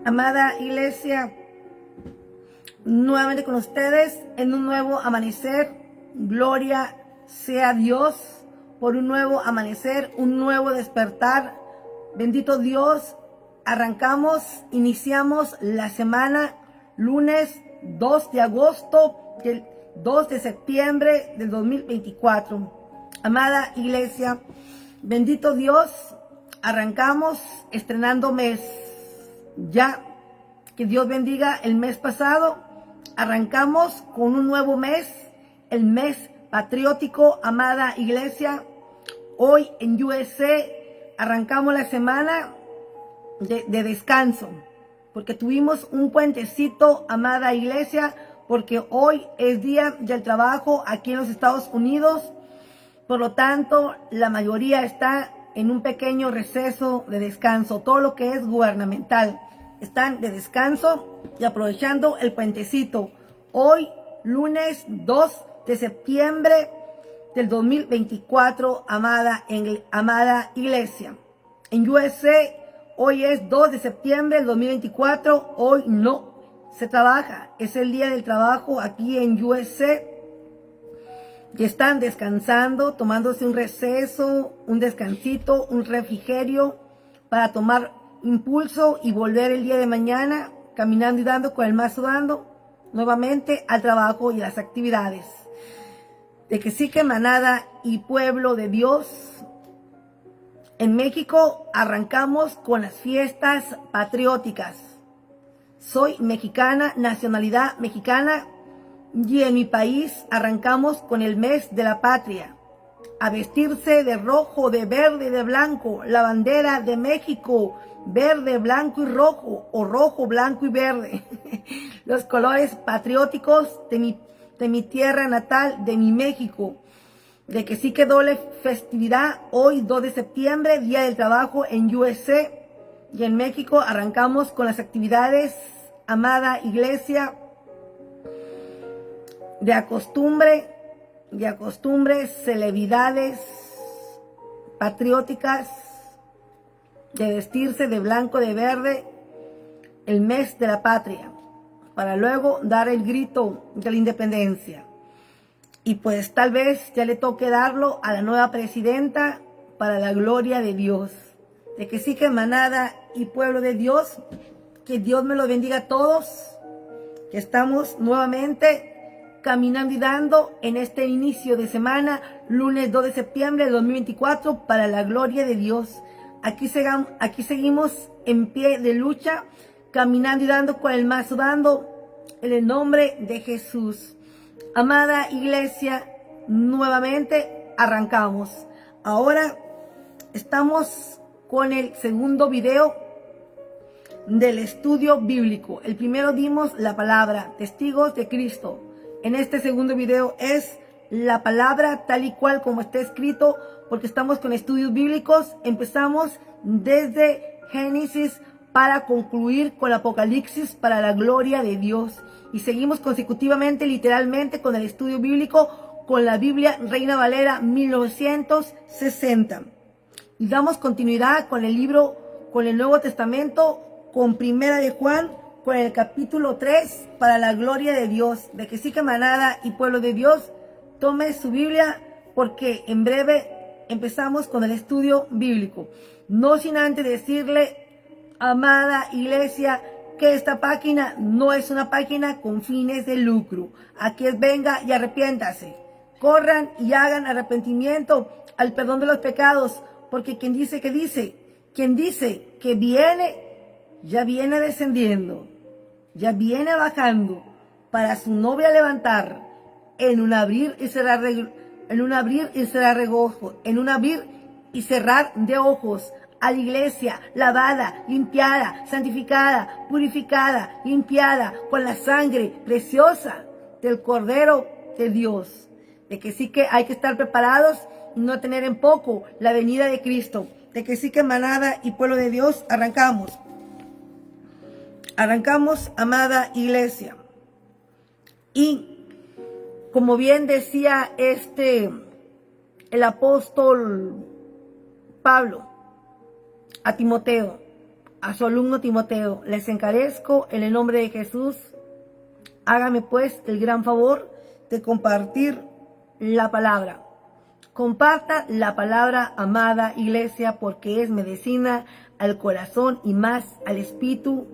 Amada iglesia, nuevamente con ustedes en un nuevo amanecer. Gloria sea Dios por un nuevo amanecer, un nuevo despertar. Bendito Dios, iniciamos la semana lunes 2 de agosto, del 2 de septiembre del 2024. Amada iglesia, bendito Dios, arrancamos estrenando mes. Ya, que Dios bendiga el mes pasado. Arrancamos con un nuevo mes, el mes patriótico, amada iglesia. Hoy en USA arrancamos la semana de descanso, porque tuvimos un puentecito, amada iglesia, porque hoy es día del trabajo aquí en los Estados Unidos. Por lo tanto, la mayoría está en un pequeño receso de descanso. Todo lo que es gubernamental están de descanso y aprovechando el puentecito. Hoy, lunes 2 de septiembre del 2024, amada iglesia. En USA, hoy es 2 de septiembre del 2024. Hoy no se trabaja. Es el día del trabajo aquí en USA. Y están descansando, tomándose un receso, un descansito, un refrigerio para tomar impulso y volver el día de mañana caminando y dando con el mazo dando nuevamente al trabajo y a las actividades. De que sí, que manada y pueblo de Dios. En México arrancamos con las fiestas patrióticas. Soy mexicana, nacionalidad mexicana. Y en mi país arrancamos con el mes de la patria. A vestirse de rojo, de verde, de blanco. La bandera de México, verde, blanco y rojo. O rojo, blanco y verde. Los colores patrióticos de mi tierra natal, de mi México. De que sí que doble festividad. Hoy 2 de septiembre, Día del Trabajo en USA. Y en México arrancamos con las actividades, amada iglesia, de acostumbre, celebridades patrióticas, de vestirse de blanco, de verde, el mes de la patria, para luego dar el grito de la independencia. Y pues tal vez ya le toque darlo a la nueva presidenta, para la gloria de Dios. De que sí, que manada y pueblo de Dios, que Dios me lo bendiga a todos, que estamos nuevamente caminando y dando en este inicio de semana, lunes 2 de septiembre de 2024, para la gloria de Dios. Aquí seguimos en pie de lucha, caminando y dando con el mazo dando, en el nombre de Jesús. Amada iglesia, nuevamente arrancamos. Ahora estamos con el segundo video del estudio bíblico. El primero dimos la palabra, testigos de Cristo. En este segundo video es la palabra tal y cual como está escrito, porque estamos con estudios bíblicos. Empezamos desde Génesis para concluir con Apocalipsis, para la gloria de Dios. Y seguimos consecutivamente, literalmente, con el estudio bíblico, con la Biblia Reina Valera 1960. Y damos continuidad con el libro, con el Nuevo Testamento, con Primera de Juan, con el capítulo 3, para la gloria de Dios. De que sí, que manada y pueblo de Dios, tome su Biblia, porque en breve empezamos con el estudio bíblico. No sin antes decirle, amada iglesia, que esta página no es una página con fines de lucro. Aquí es venga y arrepiéntase. Corran y hagan arrepentimiento al perdón de los pecados, porque quien dice que viene, ya viene descendiendo. Ya viene bajando para su novia levantar, en un abrir y cerrar de ojos, a la iglesia lavada, limpiada, santificada, purificada, limpiada con la sangre preciosa del Cordero de Dios. De que sí, que hay que estar preparados y no tener en poco la venida de Cristo. De que sí, que manada y pueblo de Dios, arrancamos, amada iglesia. Y como bien decía el apóstol Pablo a Timoteo, a su alumno Timoteo, les encarezco en el nombre de Jesús, hágame pues el gran favor de compartir la palabra. Comparta la palabra, amada iglesia, porque es medicina al corazón y más al espíritu.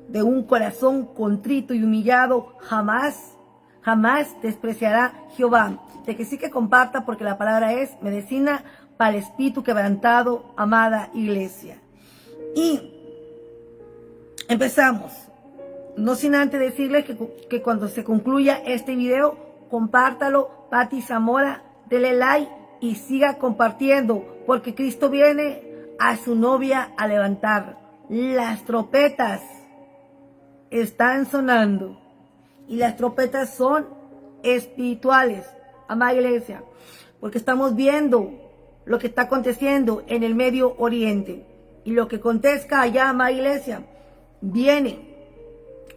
De un corazón contrito y humillado jamás despreciará Jehová. De que sí que comparta, porque la palabra es medicina para el espíritu quebrantado, amada iglesia. Y empezamos. No sin antes decirles que cuando se concluya este video, compártalo. Pati Zamora, dele like y siga compartiendo, porque Cristo viene a su novia a levantar. Las trompetas están sonando y las trompetas son espirituales, amada iglesia, porque estamos viendo lo que está aconteciendo en el Medio Oriente, y lo que acontezca allá, amada iglesia, viene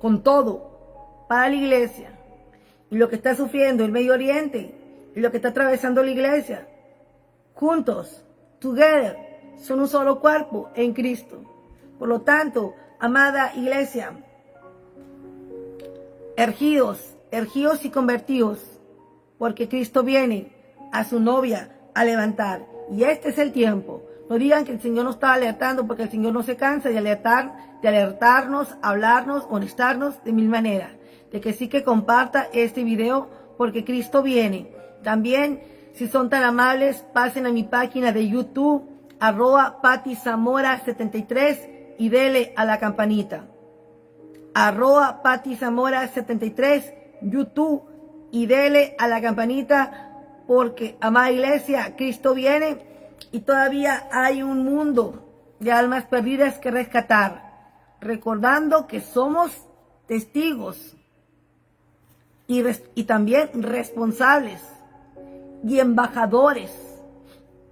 con todo para la iglesia. Y lo que está sufriendo el Medio Oriente y lo que está atravesando la iglesia, juntos, together, son un solo cuerpo en Cristo. Por lo tanto, amada iglesia, ergidos y convertidos, porque Cristo viene a su novia a levantar. Y este es el tiempo. No digan que el Señor nos está alertando, porque el Señor no se cansa de alertarnos, hablarnos, honestarnos de mil maneras. De que sí que comparta este video, porque Cristo viene. También, si son tan amables, pasen a mi página de YouTube, @PatiZamora73, y dele a la campanita. @PatiZamora73, YouTube, y dele a la campanita, porque, amada iglesia, Cristo viene y todavía hay un mundo de almas perdidas que rescatar, recordando que somos testigos y también responsables y embajadores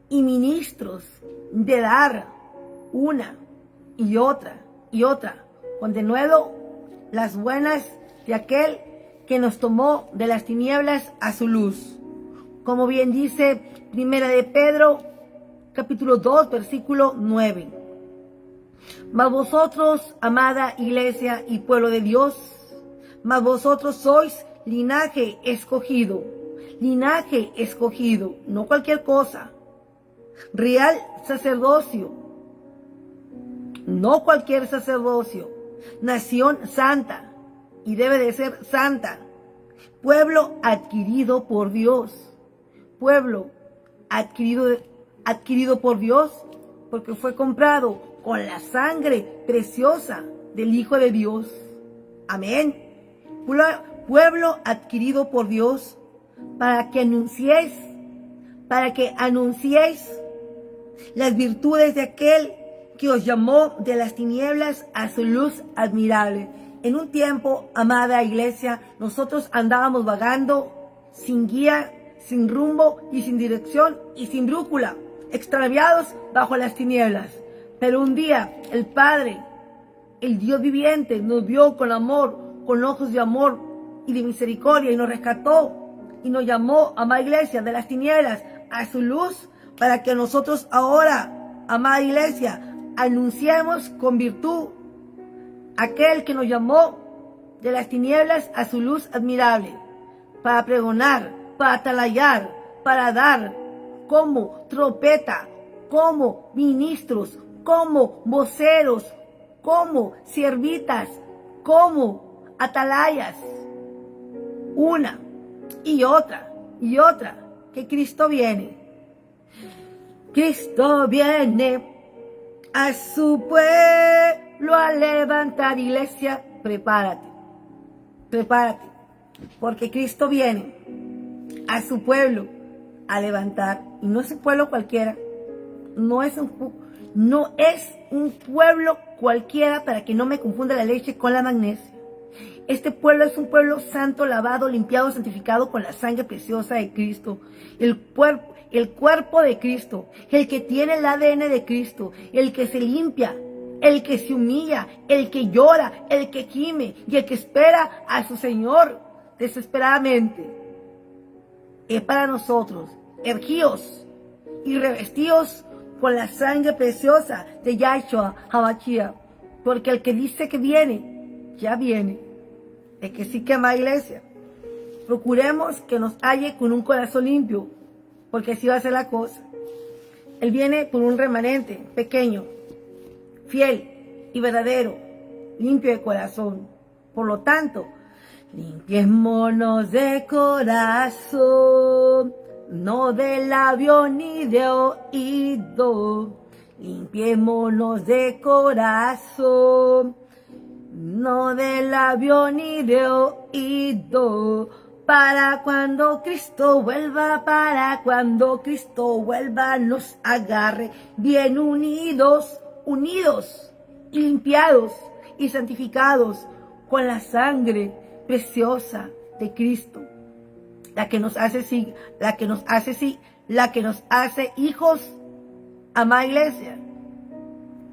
y ministros de dar una y otra, con de nuevo las buenas de aquel que nos tomó de las tinieblas a su luz. Como bien dice Primera de Pedro, capítulo 2, versículo 9. Mas vosotros, amada iglesia y pueblo de Dios, mas vosotros sois linaje escogido, no cualquier cosa, real sacerdocio, no cualquier sacerdocio, nación santa, y debe de ser santa, pueblo adquirido por Dios, pueblo adquirido por Dios, porque fue comprado con la sangre preciosa del Hijo de Dios. Amén. Pueblo adquirido por Dios, para que anunciéis las virtudes de aquel que os llamó de las tinieblas a su luz admirable. En un tiempo, amada iglesia, nosotros andábamos vagando sin guía, sin rumbo y sin dirección y sin brújula, extraviados bajo las tinieblas. Pero un día el Padre, el Dios viviente, nos vio con amor, con ojos de amor y de misericordia, y nos rescató y nos llamó, amada iglesia, de las tinieblas a su luz, para que nosotros ahora, amada iglesia, anunciemos con virtud aquel que nos llamó de las tinieblas a su luz admirable, para pregonar, para atalayar, para dar como trompeta, como ministros, como voceros, como siervitas, como atalayas, una y otra, que Cristo viene. Cristo viene a su pueblo a levantar. Iglesia, prepárate, porque Cristo viene a su pueblo a levantar. Y no es un pueblo cualquiera, no es un pueblo cualquiera, para que no me confunda la leche con la magnesia. Este pueblo es un pueblo santo, lavado, limpiado, santificado con la sangre preciosa de Cristo. El cuerpo de Cristo, el que tiene el ADN de Cristo, el que se limpia, el que se humilla, el que llora, el que gime y el que espera a su Señor desesperadamente. Es para nosotros, erguíos y revestidos con la sangre preciosa de Yahshua HaMashiach. porque el que dice que viene, ya viene. El que sí que ama, iglesia. Procuremos que nos halle con un corazón limpio, porque así va a ser la cosa. Él viene por un remanente pequeño, fiel y verdadero, limpio de corazón. Por lo tanto, limpiémonos de corazón, no de labio ni de oído. Limpiémonos de corazón, no de labio ni de oído. Para cuando Cristo vuelva, nos agarre bien unidos y limpiados y santificados con la sangre preciosa de Cristo, la que nos hace hijos, amada iglesia,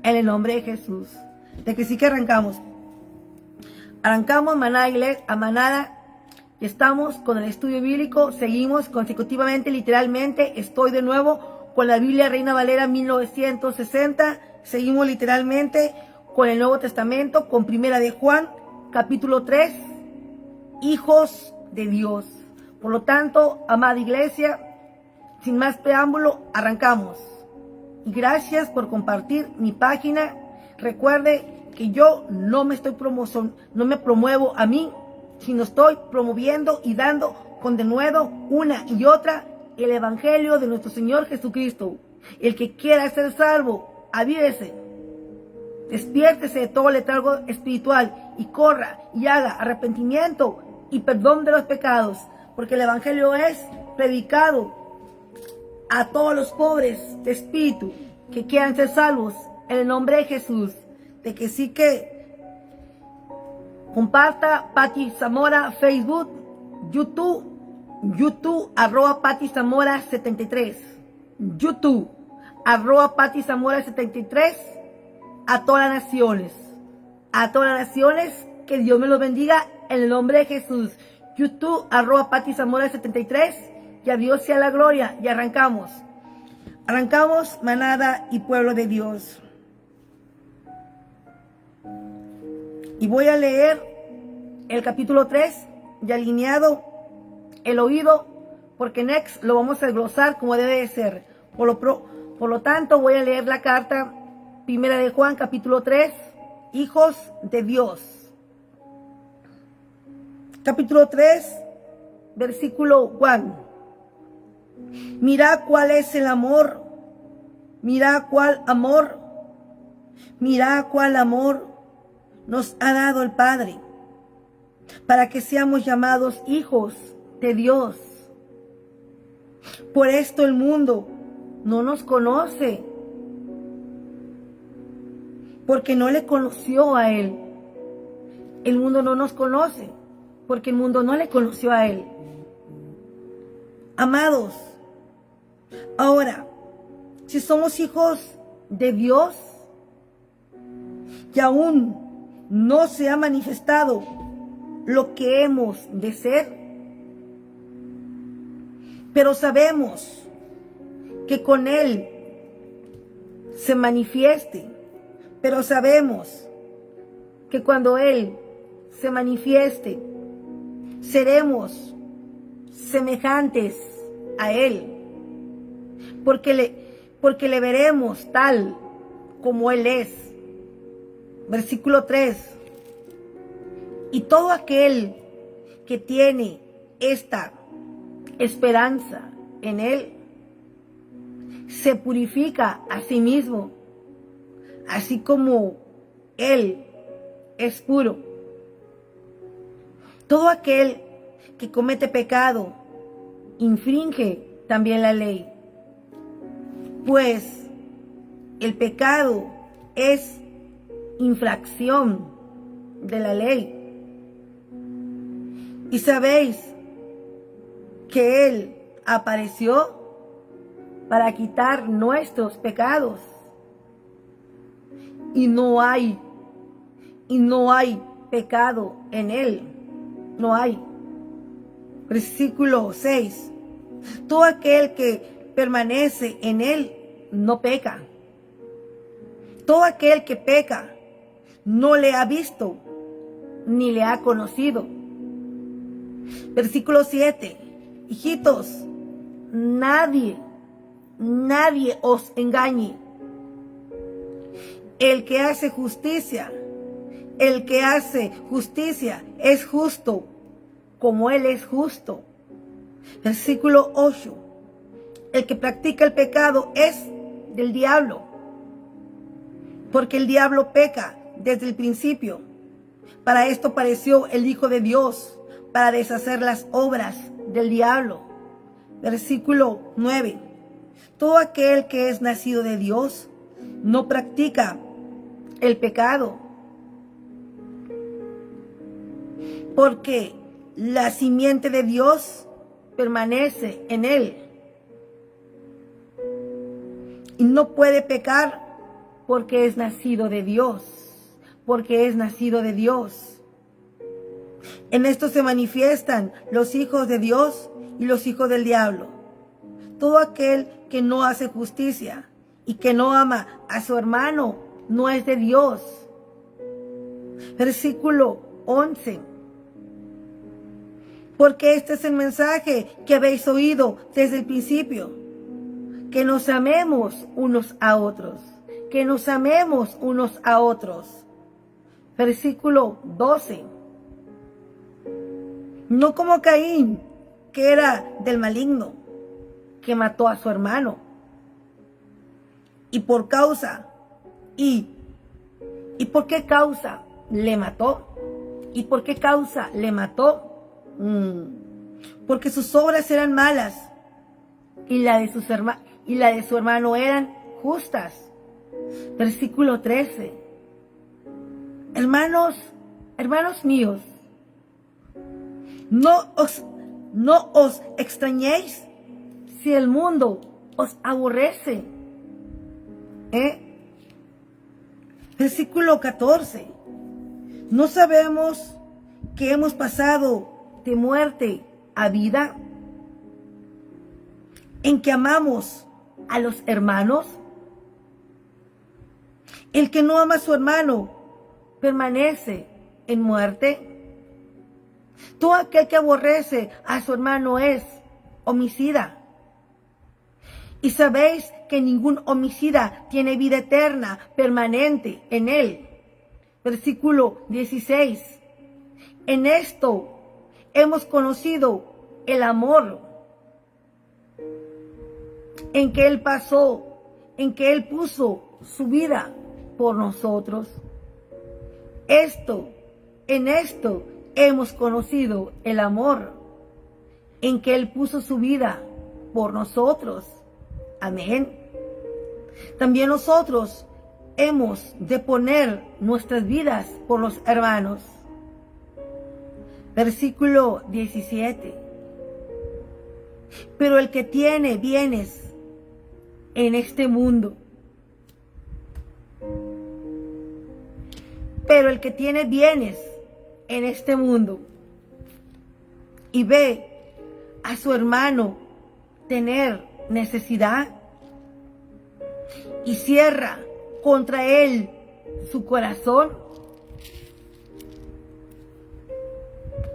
en el nombre de Jesús. De que sí que arrancamos, manada. Y estamos con el estudio bíblico, seguimos consecutivamente, literalmente. Estoy de nuevo con la Biblia Reina Valera 1960, seguimos literalmente con el Nuevo Testamento, con Primera de Juan, capítulo 3, hijos de Dios. Por lo tanto, amada iglesia, sin más preámbulo, arrancamos. Y gracias por compartir mi página. Recuerde que yo no me promuevo a mí, sino estoy promoviendo y dando con denuedo una y otra el Evangelio de nuestro Señor Jesucristo. El que quiera ser salvo, avívese, despiértese de todo letargo espiritual y corra y haga arrepentimiento y perdón de los pecados, porque el Evangelio es predicado a todos los pobres de espíritu que quieran ser salvos en el nombre de Jesús. De que sí que comparta Pati Zamora, Facebook, YouTube, @ Zamora 73. YouTube, @ Zamora 73. A todas las naciones. Que Dios me los bendiga en el nombre de Jesús. YouTube, @ Zamora 73. Y a Dios sea la gloria. Y arrancamos. Arrancamos, manada y pueblo de Dios. Y voy a leer el capítulo 3, ya alineado el oído, porque next lo vamos a desglosar como debe de ser. Por lo tanto, voy a leer la carta Primera de Juan, capítulo 3, hijos de Dios. Capítulo 3, versículo 1. Mira cuál es el amor, mira cuál amor nos ha dado el Padre, para que seamos llamados hijos de Dios. Por esto el mundo no nos conoce, porque no le conoció a Él. El mundo no nos conoce, porque el mundo no le conoció a Él. Amados, ahora, si somos hijos de Dios, y aún no se ha manifestado lo que hemos de ser, pero sabemos que con Él se manifieste, pero sabemos que cuando Él se manifieste, seremos semejantes a Él, porque le veremos tal como Él es. Versículo 3. Y todo aquel que tiene esta esperanza en Él se purifica a sí mismo, así como Él es puro. Todo aquel que comete pecado infringe también la ley, pues el pecado es infracción de la ley. Y sabéis que Él apareció para quitar nuestros pecados. Y no hay pecado en Él. No hay. Versículo 6. Todo aquel que permanece en Él no peca. Todo aquel que peca no le ha visto, ni le ha conocido. Versículo 7. Hijitos, nadie os engañe. El que hace justicia es justo, como Él es justo. Versículo 8. El que practica el pecado es del diablo, porque el diablo peca desde el principio. Para esto apareció el Hijo de Dios, para deshacer las obras del diablo. Versículo 9. Todo aquel que es nacido de Dios no practica el pecado, porque la simiente de Dios permanece en él y no puede pecar porque es nacido de Dios, En esto se manifiestan los hijos de Dios y los hijos del diablo. Todo aquel que no hace justicia y que no ama a su hermano no es de Dios. Versículo 11. Porque este es el mensaje que habéis oído desde el principio, que nos amemos unos a otros, Versículo 12. No como Caín, que era del maligno, que mató a su hermano. ¿Y por qué causa le mató? Porque sus obras eran malas y la de su hermano eran justas. Versículo 13. Hermanos míos, no os extrañéis si el mundo os aborrece. Versículo 14. ¿No sabemos que hemos pasado de muerte a vida, en que amamos a los hermanos? El que no ama a su hermano permanece en muerte. Todo aquel que aborrece a su hermano es homicida. Y sabéis que ningún homicida tiene vida eterna permanente en él. Versículo 16. En esto hemos conocido el amor, en que Él puso su vida por nosotros. En esto hemos conocido el amor, en que Él puso su vida por nosotros. Amén. También nosotros hemos de poner nuestras vidas por los hermanos. Versículo 17. Pero el que tiene bienes en este mundo, y ve a su hermano tener necesidad y cierra contra él su corazón,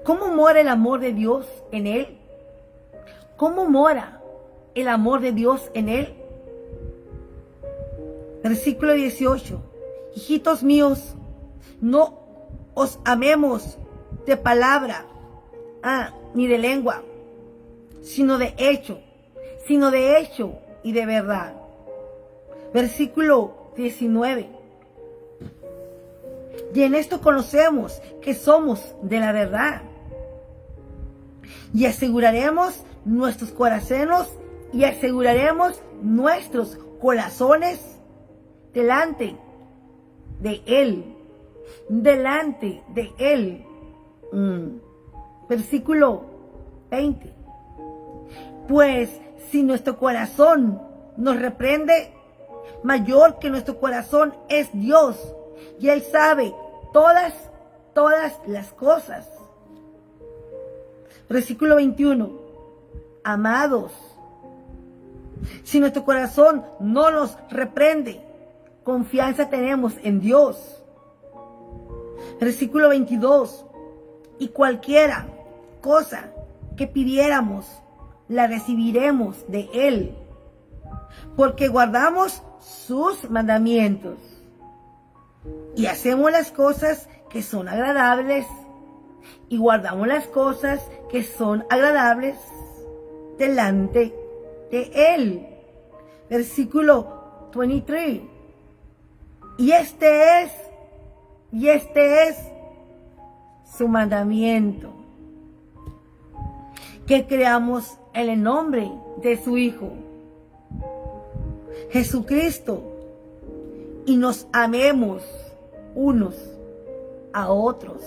¿cómo mora el amor de Dios en él? Versículo 18. Hijitos míos, no os amemos de palabra, ni de lengua, sino de hecho y de verdad. Versículo 19. Y en esto conocemos que somos de la verdad, y aseguraremos nuestros corazones delante de Él. Versículo 20. Pues si nuestro corazón nos reprende, mayor que nuestro corazón es Dios, y Él sabe todas las cosas. Versículo 21. Amados, si nuestro corazón no nos reprende, confianza tenemos en Dios, Versículo 22. Y cualquiera cosa que pidiéramos, la recibiremos de Él, porque guardamos sus mandamientos y hacemos las cosas que son agradables y guardamos las cosas que son agradables delante de Él. Versículo 23. Y este es su mandamiento, que creamos en el nombre de su Hijo, Jesucristo, y nos amemos unos a otros,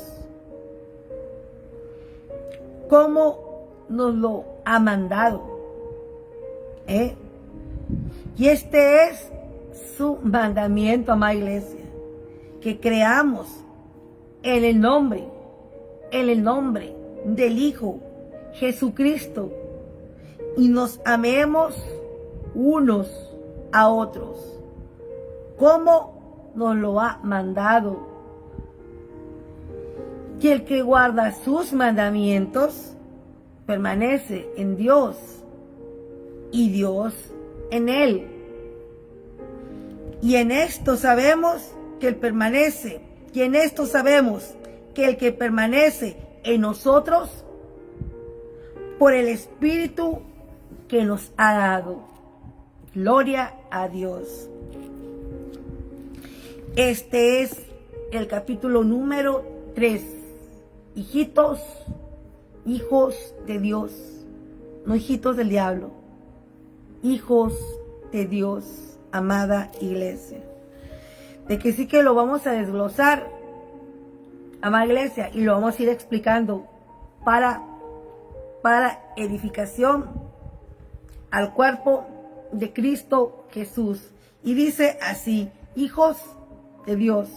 como nos lo ha mandado. Y este es su mandamiento, amada iglesia, que creamos en el nombre del Hijo Jesucristo y nos amemos unos a otros, como nos lo ha mandado. Y el que guarda sus mandamientos permanece en Dios y Dios en él. Y en esto sabemos que Él permanece, y en esto sabemos que el que permanece en nosotros por el Espíritu que nos ha dado. Gloria a Dios. Este es el capítulo número 3. Hijitos, hijos de Dios, no hijitos del diablo, hijos de Dios, amada iglesia. De que sí que lo vamos a desglosar, amada iglesia, y lo vamos a ir explicando para edificación al cuerpo de Cristo Jesús. Y dice así: hijos de Dios,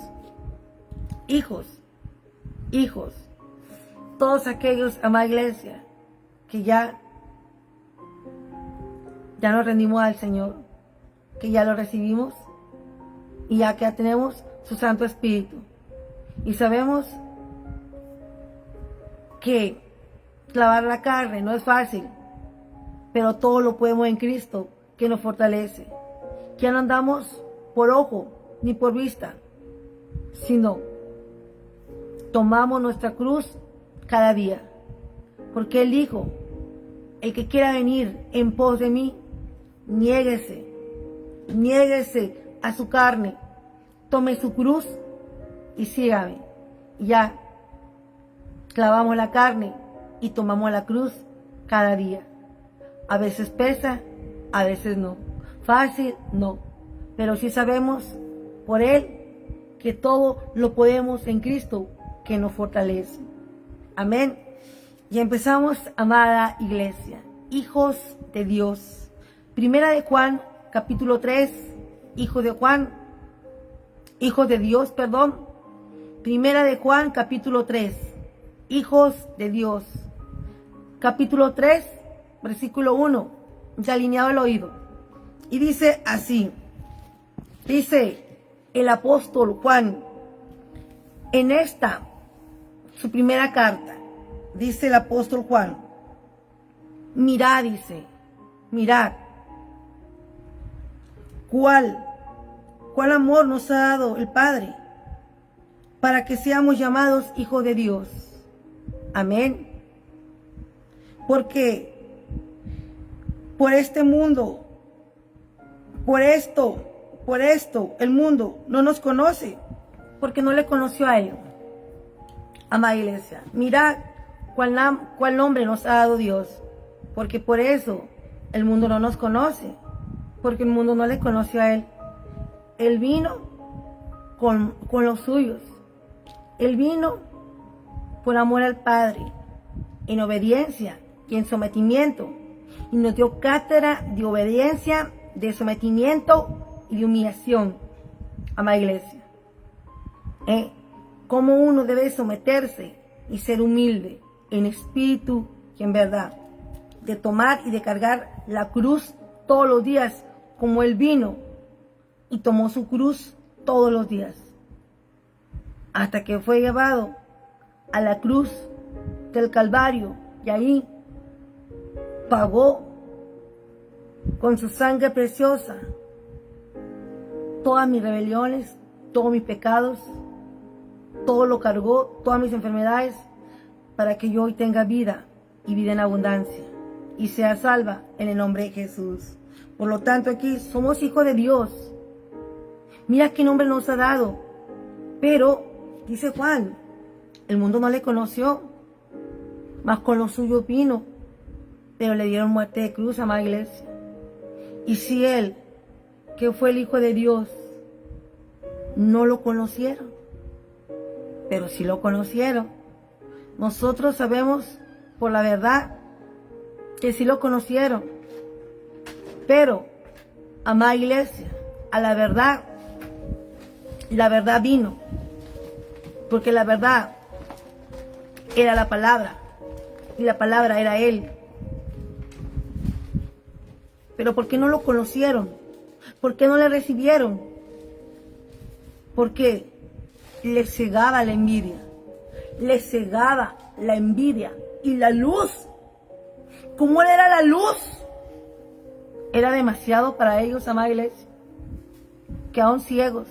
hijos, todos aquellos, amada iglesia, que ya nos rendimos al Señor, que ya lo recibimos y ya que tenemos su Santo Espíritu. Y sabemos que clavar la carne no es fácil, pero todo lo podemos en Cristo que nos fortalece. Ya no andamos por ojo ni por vista, sino tomamos nuestra cruz cada día. Porque Él dijo: el que quiera venir en pos de mí, niéguese a su carne, tome su cruz y sígame. Ya clavamos la carne y tomamos la cruz cada día. A veces pesa, a veces no. Fácil, no. Pero sí sabemos por Él que todo lo podemos en Cristo que nos fortalece. Amén. Y empezamos, amada iglesia, hijos de Dios. Primera de Juan, capítulo 3, hijos de Dios. Primera de Juan, capítulo 3, hijos de Dios. Capítulo 3, versículo 1, ya alineado el oído. Y dice así, dice el apóstol Juan, en esta, su primera carta, dice el apóstol Juan: mirad, cuál amor nos ha dado el Padre para que seamos llamados hijos de Dios. Amén. Porque por este mundo, por esto, el mundo no nos conoce, porque no le conoció a Él. Amada iglesia, mirad cuál nombre nos ha dado Dios, porque por eso el mundo no nos conoce, porque el mundo no le conoció a Él. Él vino con los suyos, Él vino por amor al Padre, en obediencia y en sometimiento, y nos dio cátedra de obediencia, de sometimiento y de humillación. Amada iglesia, cómo uno debe someterse y ser humilde en espíritu y en verdad, de tomar y de cargar la cruz todos los días, como Él vino y tomó su cruz todos los días. hasta que fue llevado a la cruz del Calvario, y ahí pagó con su sangre preciosa todas mis rebeliones, todos mis pecados, todo lo cargó, todas mis enfermedades, para que yo hoy tenga vida y vida en abundancia y sea salva en el nombre de Jesús. Por lo tanto, aquí somos hijos de Dios. Mira qué nombre nos ha dado. Pero, dice Juan, el mundo no le conoció, mas con lo suyo vino, pero le dieron muerte de cruz, amada iglesia. Y si él, que fue el Hijo de Dios, no lo conocieron, pero si lo conocieron, nosotros sabemos por la verdad que sí lo conocieron. Pero, amada iglesia, a la verdad vino, porque la verdad era la palabra, y la palabra era Él. Pero ¿por qué no lo conocieron? ¿Por qué no le recibieron? Porque les cegaba la envidia, les cegaba la envidia y la luz. ¿Cómo era la luz? Era demasiado para ellos, amada iglesia. Quedaron ciegos.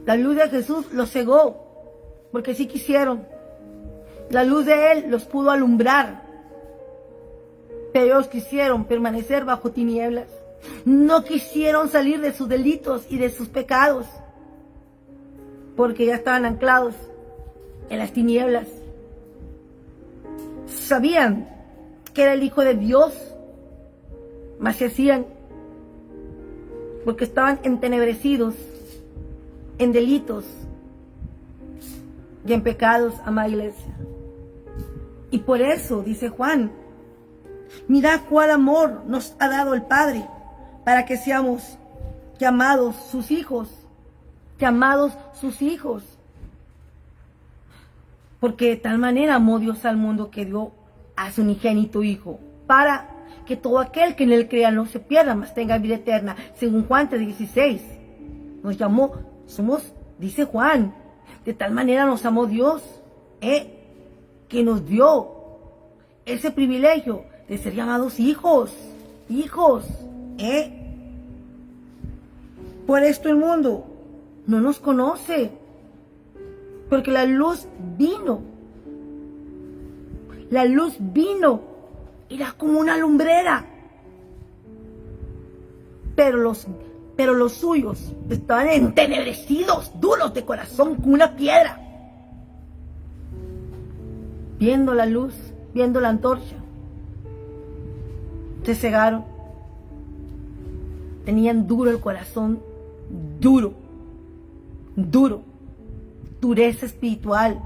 La luz de Jesús los cegó, porque sí quisieron. La luz de Él los pudo alumbrar, pero ellos quisieron permanecer bajo tinieblas. No quisieron salir de sus delitos y de sus pecados, porque ya estaban anclados en las tinieblas. Sabían que era el Hijo de Dios, mas se hacían, porque estaban entenebrecidos en delitos y en pecados, amada iglesia. Y por eso, dice Juan, mirad cuál amor nos ha dado el Padre, para que seamos llamados sus hijos, porque de tal manera amó Dios al mundo que dio a su unigénito Hijo, para que todo aquel que en él crea no se pierda, mas tenga vida eterna. Según Juan 3:16, nos llamó, dice Juan, de tal manera nos amó Dios, que nos dio ese privilegio de ser llamados hijos. Por esto el mundo no nos conoce, porque la luz vino, era como una lumbrera, pero los suyos estaban entenebrecidos, duros de corazón, como una piedra. Viendo la luz, viendo la antorcha, se cegaron. Tenían duro el corazón, dureza espiritual,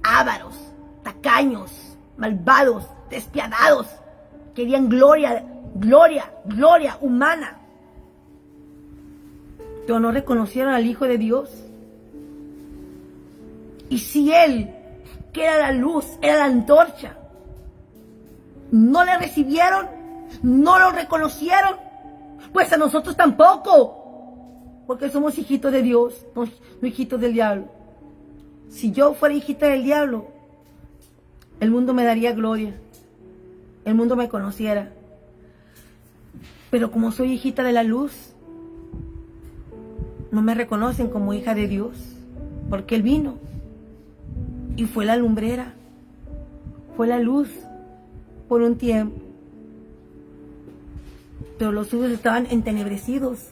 ávaros, tacaños, malvados, despiadados. Querían gloria humana, pero no reconocieron al Hijo de Dios. Y si Él, que era la luz, era la antorcha, no le recibieron, no lo reconocieron, pues a nosotros tampoco, porque somos hijitos de Dios, no hijitos del diablo. Si yo fuera hijita del diablo, el mundo me daría gloria, el mundo me conociera. Pero como soy hijita de la luz, no me reconocen como hija de Dios, porque Él vino y fue la lumbrera, fue la luz por un tiempo. Pero los suyos estaban entenebrecidos,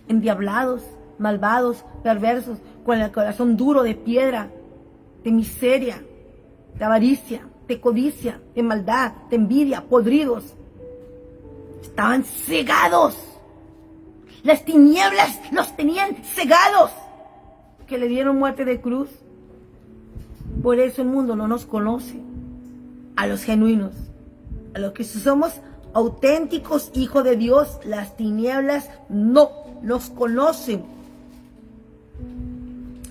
endiablados, malvados, perversos, con el corazón duro de piedra, de miseria, de avaricia, de codicia, de maldad, de envidia, podridos. Estaban cegados. Las tinieblas los tenían cegados, que le dieron muerte de cruz. Por eso el mundo no nos conoce, a los genuinos, a los que somos auténticos hijos de Dios. Las tinieblas no nos conocen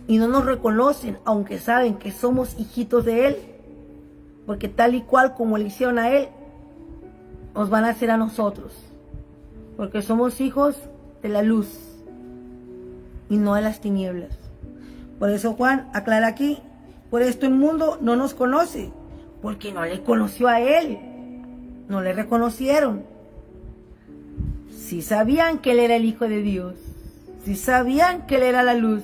y no nos reconocen, aunque saben que somos hijitos de Él, porque tal y cual como le hicieron a Él, nos van a hacer a nosotros, porque somos hijos de la luz y no de las tinieblas. Por eso Juan aclara aquí, por esto el mundo no nos conoce, porque no le conoció a él, no le reconocieron. Sí sabían que él era el Hijo de Dios, sí sabían que él era la luz,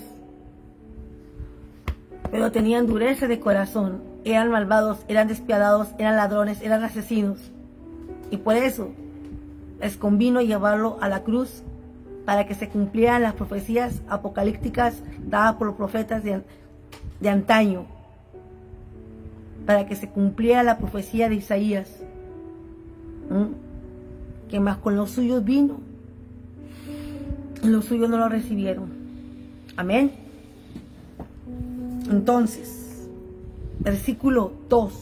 pero tenían dureza de corazón, eran malvados, eran despiadados, eran ladrones, eran asesinos. Y por eso les convino llevarlo a la cruz para que se cumplieran las profecías apocalípticas dadas por los profetas de antaño, para que se cumpliera la profecía de Isaías, que más con los suyos vino y los suyos no lo recibieron. Amén. Entonces, versículo 2.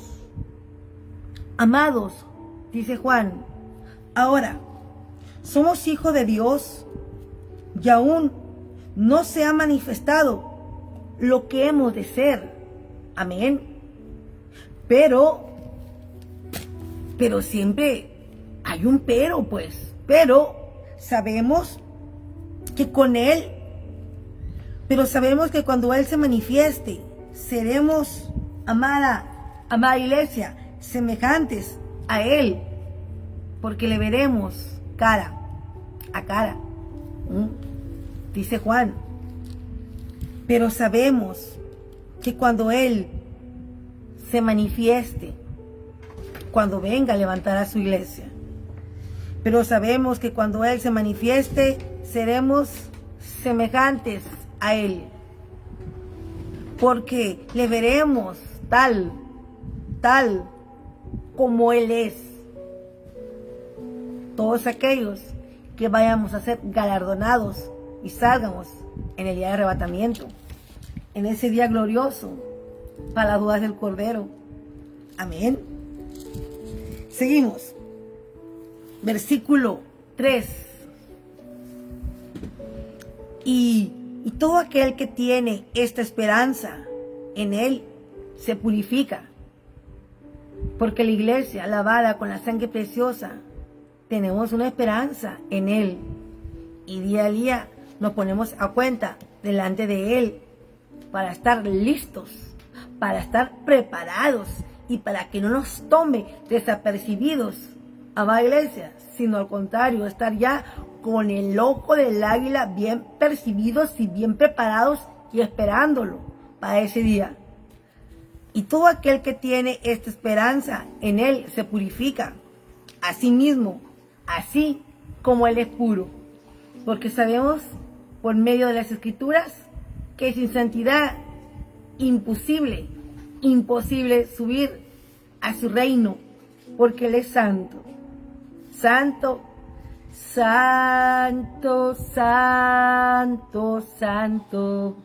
Amados, dice Juan, ahora somos hijos de Dios y aún no se ha manifestado lo que hemos de ser. Amén. Pero siempre hay un pero, pues. Pero sabemos que cuando Él se manifieste, seremos, amada iglesia, semejantes a Él, porque le veremos cara a cara. Dice Juan, pero sabemos que cuando Él se manifieste, cuando venga a levantar a su iglesia, pero sabemos que cuando Él se manifieste, seremos semejantes a Él, porque le veremos tal como Él es. Todos aquellos que vayamos a ser galardonados y salgamos en el día de arrebatamiento, en ese día glorioso, para las bodas del Cordero. Amén. Seguimos. Versículo 3. Y todo aquel que tiene esta esperanza en Él se purifica, porque la iglesia, lavada con la sangre preciosa, tenemos una esperanza en Él, y día a día nos ponemos a cuenta delante de Él para estar listos, para estar preparados y para que no nos tome desapercibidos, amada iglesia, sino al contrario, estar ya con el ojo del águila bien percibidos y bien preparados y esperándolo para ese día. Y todo aquel que tiene esta esperanza en Él se purifica a sí mismo, así como Él es puro. Porque sabemos por medio de las Escrituras que sin santidad imposible subir a su reino, porque Él es santo. Santo, santo, santo, santo.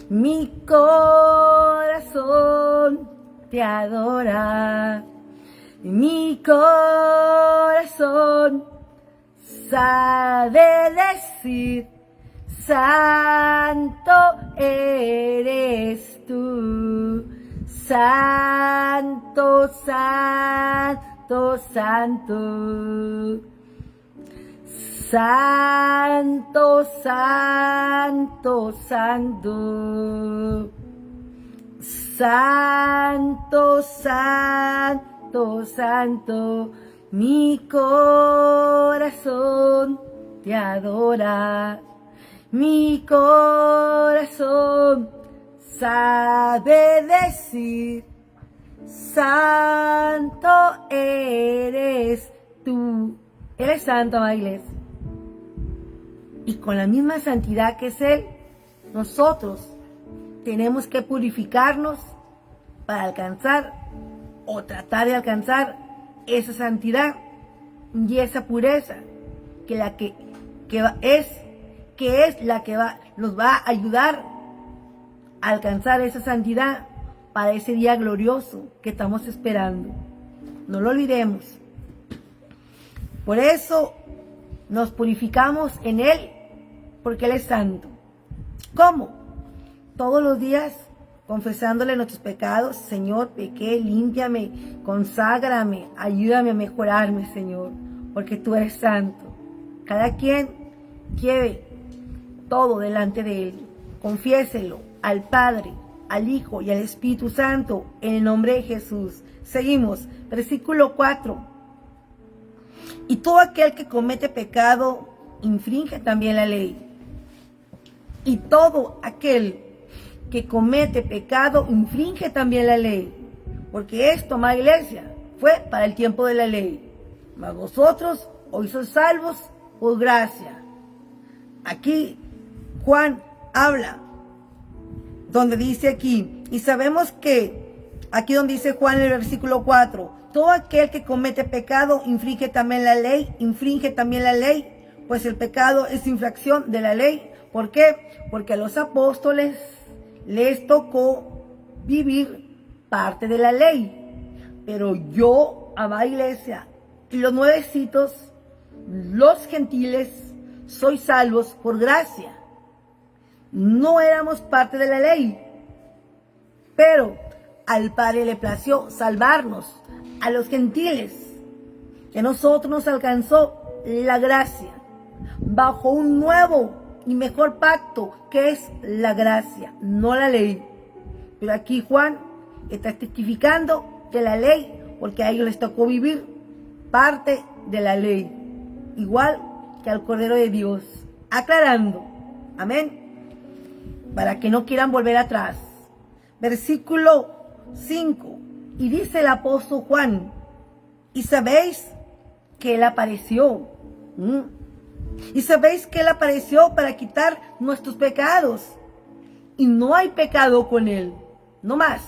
Mi corazón te adora. Mi corazón sabe decir: santo eres tú. Santo, santo, santo. Santo, santo, santo. Santo, santo, santo. Mi corazón te adora. Mi corazón sabe decir: santo eres tú. Él es santo, amada iglesia. Y con la misma santidad que es Él, nosotros tenemos que purificarnos para alcanzar o tratar de alcanzar esa santidad y esa pureza que es la que nos va a ayudar a alcanzar esa santidad para ese día glorioso que estamos esperando. No lo olvidemos. Por eso nos purificamos en Él, porque Él es santo. ¿Cómo? Todos los días confesándole nuestros pecados. Señor, pequé, límpiame, conságrame, ayúdame a mejorarme, Señor, porque tú eres santo. Cada quien lleve todo delante de Él. Confiéselo al Padre, al Hijo y al Espíritu Santo en el nombre de Jesús. Seguimos, versículo 4. Y todo aquel que comete pecado infringe también la ley. Y todo aquel que comete pecado infringe también la ley. Porque esto, amada iglesia, fue para el tiempo de la ley. Mas vosotros hoy sois salvos por gracia. Aquí Juan habla, donde dice aquí, y sabemos que, aquí donde dice Juan en el versículo 4, todo aquel que comete pecado infringe también la ley, pues el pecado es infracción de la ley. ¿Por qué? Porque a los apóstoles les tocó vivir parte de la ley. Pero yo, amada iglesia, y los nuevecitos, los gentiles, soy salvos por gracia. No éramos parte de la ley, pero al Padre le plació salvarnos, a los gentiles, que a nosotros nos alcanzó la gracia, bajo un nuevo y mejor pacto, que es la gracia, no la ley. Pero aquí Juan está testificando de la ley, porque a ellos les tocó vivir parte de la ley, igual que al Cordero de Dios, aclarando, amén, para que no quieran volver atrás. Versículo 5, y dice el apóstol Juan, y sabéis que Él apareció, y sabéis que Él apareció para quitar nuestros pecados, y no hay pecado con Él, no más,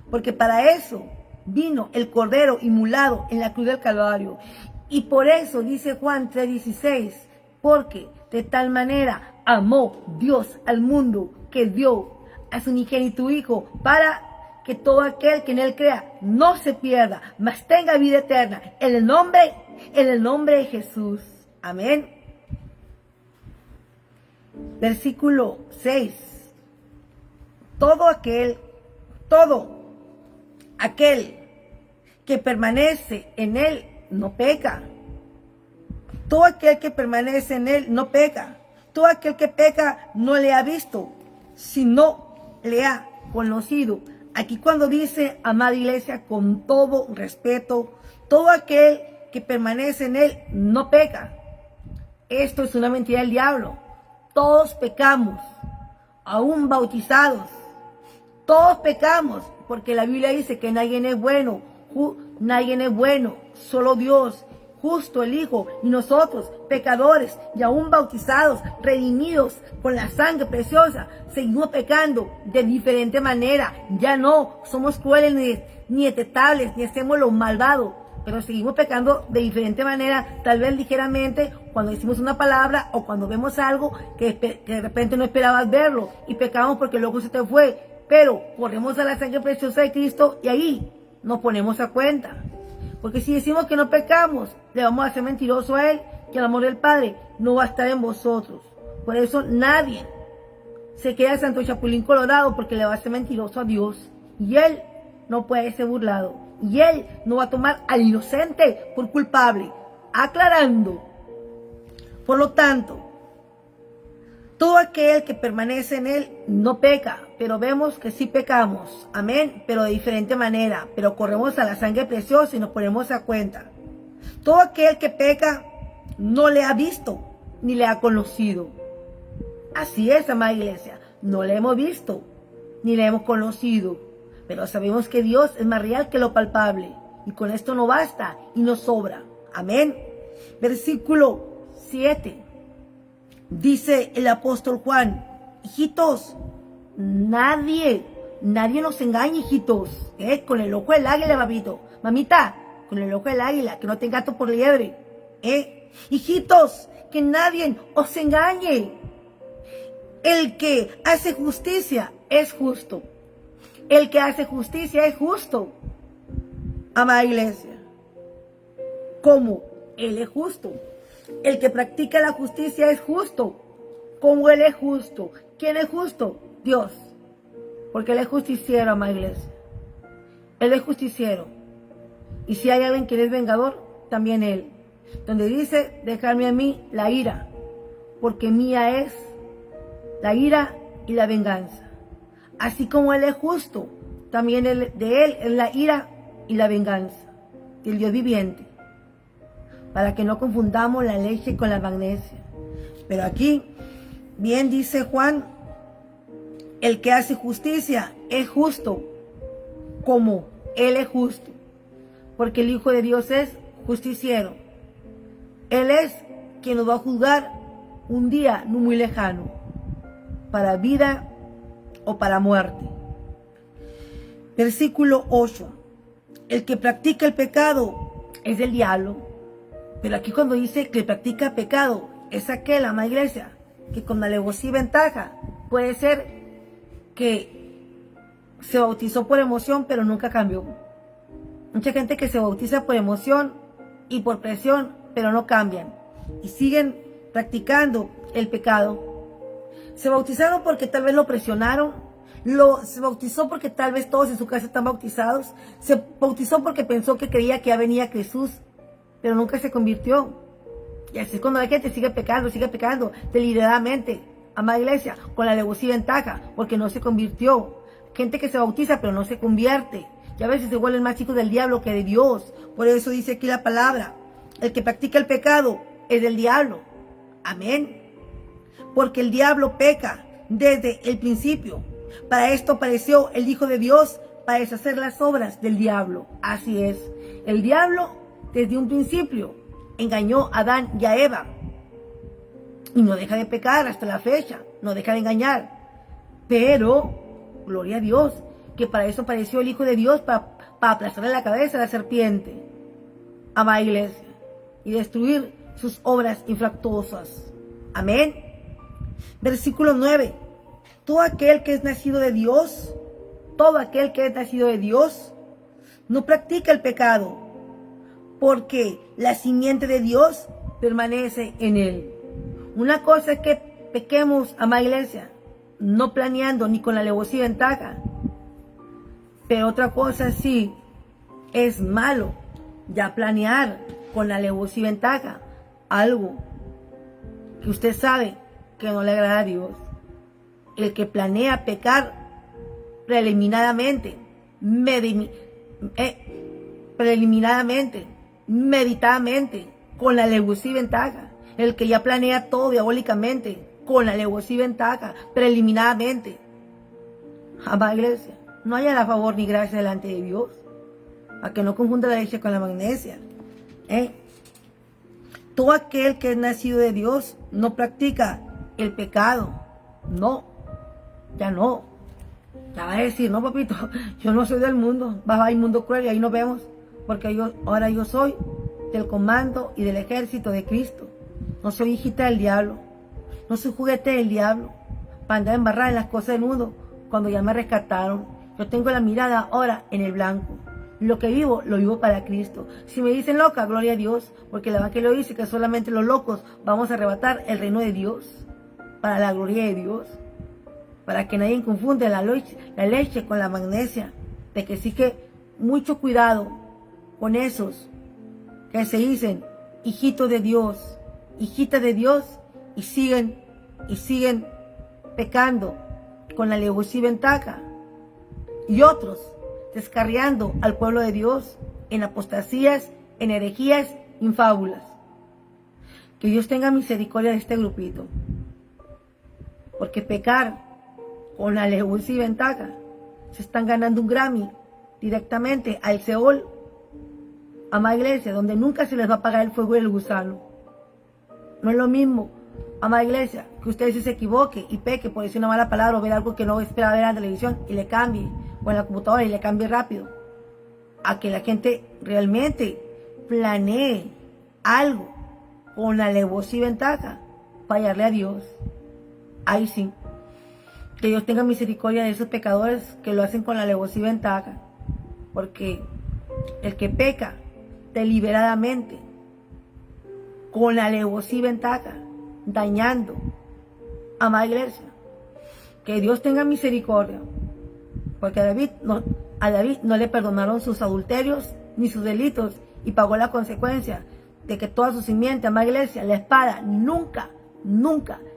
porque para eso vino el Cordero inmolado en la cruz del Calvario. Y por eso dice Juan 3:16, porque de tal manera amó Dios al mundo que dio a su unigénito Hijo, para que todo aquel que en Él crea no se pierda, mas tenga vida eterna, en el nombre de Jesús. Amén. Versículo 6. Todo aquel que permanece en Él no peca. Todo aquel que permanece en Él no peca. Todo aquel que peca no le ha visto, sino le ha conocido. Aquí cuando dice, amada iglesia, con todo respeto, todo aquel que permanece en Él no peca. Esto es una mentira del diablo. Todos pecamos, aún bautizados. Todos pecamos, porque la Biblia dice que nadie es bueno, solo Dios, justo el Hijo, y nosotros, pecadores, y aún bautizados, redimidos con la sangre preciosa, seguimos pecando de diferente manera. Ya no somos crueles ni detestables, ni hacemos lo malvado, pero seguimos pecando de diferente manera, tal vez ligeramente, cuando decimos una palabra o cuando vemos algo que de repente no esperabas verlo, y pecamos porque luego se te fue. Pero corremos a la sangre preciosa de Cristo y ahí nos ponemos a cuenta. Porque si decimos que no pecamos, le vamos a hacer mentiroso a Él, que el amor del Padre no va a estar en vosotros. Por eso nadie se queda santo chapulín colorado, porque le va a hacer mentiroso a Dios. Y Él no puede ser burlado. Y Él no va a tomar al inocente por culpable. Aclarando. Por lo tanto, todo aquel que permanece en Él no peca, pero vemos que sí pecamos, amén, pero de diferente manera, pero corremos a la sangre preciosa y nos ponemos a cuenta. Todo aquel que peca no le ha visto ni le ha conocido. Así es, amada iglesia, no le hemos visto ni le hemos conocido, pero sabemos que Dios es más real que lo palpable, y con esto no basta y nos sobra, amén. Versículo 7. Dice el apóstol Juan, hijitos, nadie nos engañe, hijitos, con el ojo del águila, mamita, con el ojo del águila, que no tenga gato por liebre, hijitos, que nadie os engañe. El que hace justicia es justo. El que hace justicia es justo. Amada iglesia, ¿cómo? Él es justo. El que practica la justicia es justo, como Él es justo. ¿Quién es justo? Dios. Porque Él es justiciero, amada iglesia. Él es justiciero. Y si hay alguien que es vengador, también Él. Donde dice, dejadme a mí la ira, porque mía es la ira y la venganza. Así como Él es justo, también de Él es la ira y la venganza, del Dios viviente, para que no confundamos la leche con la magnesia. Pero aquí, bien dice Juan, el que hace justicia es justo, como Él es justo, porque el Hijo de Dios es justiciero. Él es quien nos va a juzgar un día no muy lejano, para vida o para muerte. Versículo 8. El que practica el pecado es del diablo. Pero aquí cuando dice que practica pecado, es aquel, amada iglesia, que con alevosía y ventaja puede ser que se bautizó por emoción, pero nunca cambió. Mucha gente que se bautiza por emoción y por presión, pero no cambian y siguen practicando el pecado. Se bautizaron porque tal vez lo presionaron, se bautizó porque tal vez todos en su casa están bautizados, se bautizó porque pensó que creía que ya venía Jesús, pero nunca se convirtió. Y así es cuando la gente sigue pecando deliberadamente, amada iglesia, con la alevosía y ventaja, porque no se convirtió. Gente que se bautiza pero no se convierte, y a veces se vuelven más hijos del diablo que de Dios. Por eso dice aquí la palabra, el que practica el pecado es del diablo. Amén. Porque el diablo peca desde el principio. Para esto apareció el Hijo de Dios, para deshacer las obras del diablo. Así es. El diablo, desde un principio, engañó a Adán y a Eva. Y no deja de pecar hasta la fecha. No deja de engañar. Pero, gloria a Dios, que para eso apareció el Hijo de Dios, para aplastarle la cabeza a la serpiente, amada iglesia, y destruir sus obras infructuosas. Amén. Versículo 9. Todo aquel que es nacido de Dios, no practica el pecado, porque la simiente de Dios permanece en él. Una cosa es que pequemos, amada iglesia, no planeando ni con alevosía y ventaja. Pero otra cosa sí es malo, ya planear con alevosía y ventaja algo que usted sabe que no le agrada a Dios. El que planea pecar preliminarmente, meditadamente, con alevosía y ventaja. El que ya planea todo diabólicamente, con alevosía y ventaja, preliminarmente. Amada iglesia, no haya la favor ni gracia delante de Dios, a que no confunda la leche con la magnesia. Todo aquel que es nacido de Dios no practica el pecado. No, ya no. Ya va a decir, no papito, yo no soy del mundo, va a ir mundo cruel y ahí nos vemos, porque ahora yo soy del comando y del ejército de Cristo. No soy hijita del diablo, no soy juguete del diablo, para andar embarrada en las cosas del mundo cuando ya me rescataron. Yo tengo la mirada ahora en el blanco. Lo que vivo, lo vivo para Cristo. Si me dicen loca, gloria a Dios, porque el Evangelio dice que solamente los locos vamos a arrebatar el reino de Dios, para la gloria de Dios, para que nadie confunde la leche con la magnesia, de que sí que mucho cuidado con esos que se dicen hijito de Dios, hijita de Dios, y siguen pecando con alevosía y ventaja, y otros descarriando al pueblo de Dios en apostasías, en herejías, en fábulas. Que Dios tenga misericordia de este grupito, porque pecar con alevosía y ventaja se están ganando un Grammy directamente al Seol, amada iglesia, donde nunca se les va a apagar el fuego del gusano. No es lo mismo, amada iglesia, que usted se equivoque y peque por decir una mala palabra o ver algo que no espera ver en la televisión y le cambie, o en la computadora y le cambie rápido, a que la gente realmente planee algo con alevosía y ventaja para hallarle a Dios. Ahí sí, que Dios tenga misericordia de esos pecadores que lo hacen con alevosía y ventaja, porque el que peca deliberadamente con alevosía y ventaja, dañando, amada iglesia, que Dios tenga misericordia, porque a David no le perdonaron sus adulterios ni sus delitos y pagó la consecuencia de que toda su simiente, amada iglesia, la espada nunca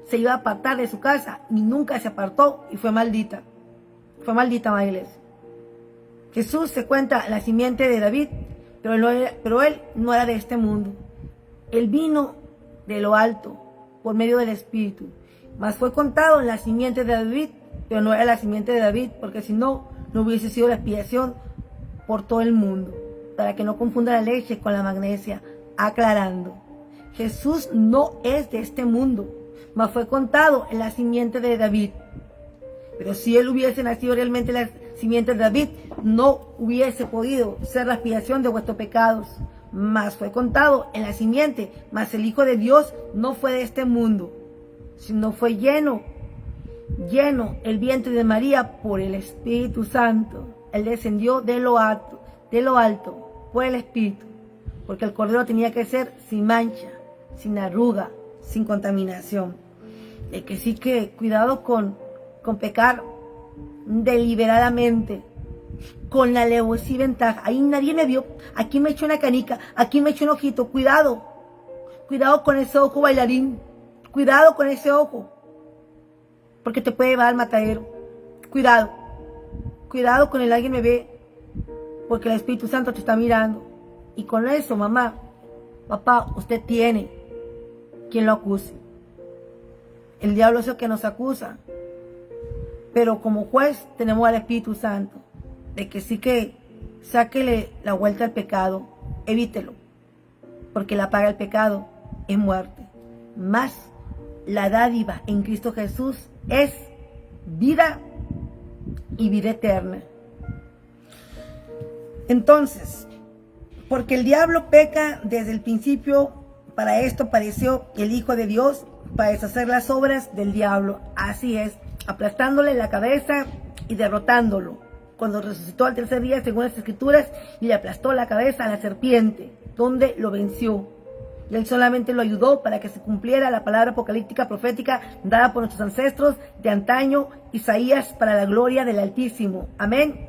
se iba a apartar de su casa y nunca se apartó y fue maldita. Fue maldita, amada iglesia. Jesús se cuenta la simiente de David, pero él no era de este mundo. Él vino de lo alto por medio del Espíritu. Mas fue contado en la simiente de David, pero no era la simiente de David, porque si no, no hubiese sido la expiación por todo el mundo, para que no confunda la leche con la magnesia, aclarando. Jesús no es de este mundo, mas fue contado en la simiente de David. Pero si él hubiese nacido realmente en la simiente de David, no hubiese podido ser la expiación de vuestros pecados. Mas fue contado en la simiente, mas el Hijo de Dios no fue de este mundo, sino fue lleno el vientre de María por el Espíritu Santo. Él descendió de lo alto por el Espíritu, porque el Cordero tenía que ser sin mancha, sin arruga, sin contaminación. El que sí que cuidado con pecar deliberadamente, con la alevosía y ventaja. Ahí nadie me vio, aquí me echó una canica, aquí me echó un ojito. Cuidado con ese ojo bailarín, cuidado con ese ojo, porque te puede llevar al matadero. Cuidado con el alguien me ve, porque el Espíritu Santo te está mirando. Y con eso, mamá, papá, usted tiene quien lo acuse. El diablo es el que nos acusa, pero como juez tenemos al Espíritu Santo, de que sí que sáquele la vuelta al pecado, evítelo, porque la paga del pecado es muerte. Más la dádiva en Cristo Jesús es vida y vida eterna. Entonces, porque el diablo peca desde el principio, para esto padeció el Hijo de Dios, para deshacer las obras del diablo. Así es, aplastándole la cabeza y derrotándolo. Cuando resucitó al tercer día, según las Escrituras, y le aplastó la cabeza a la serpiente, donde lo venció. Y él solamente lo ayudó para que se cumpliera la palabra apocalíptica profética dada por nuestros ancestros de antaño, Isaías, para la gloria del Altísimo. Amén.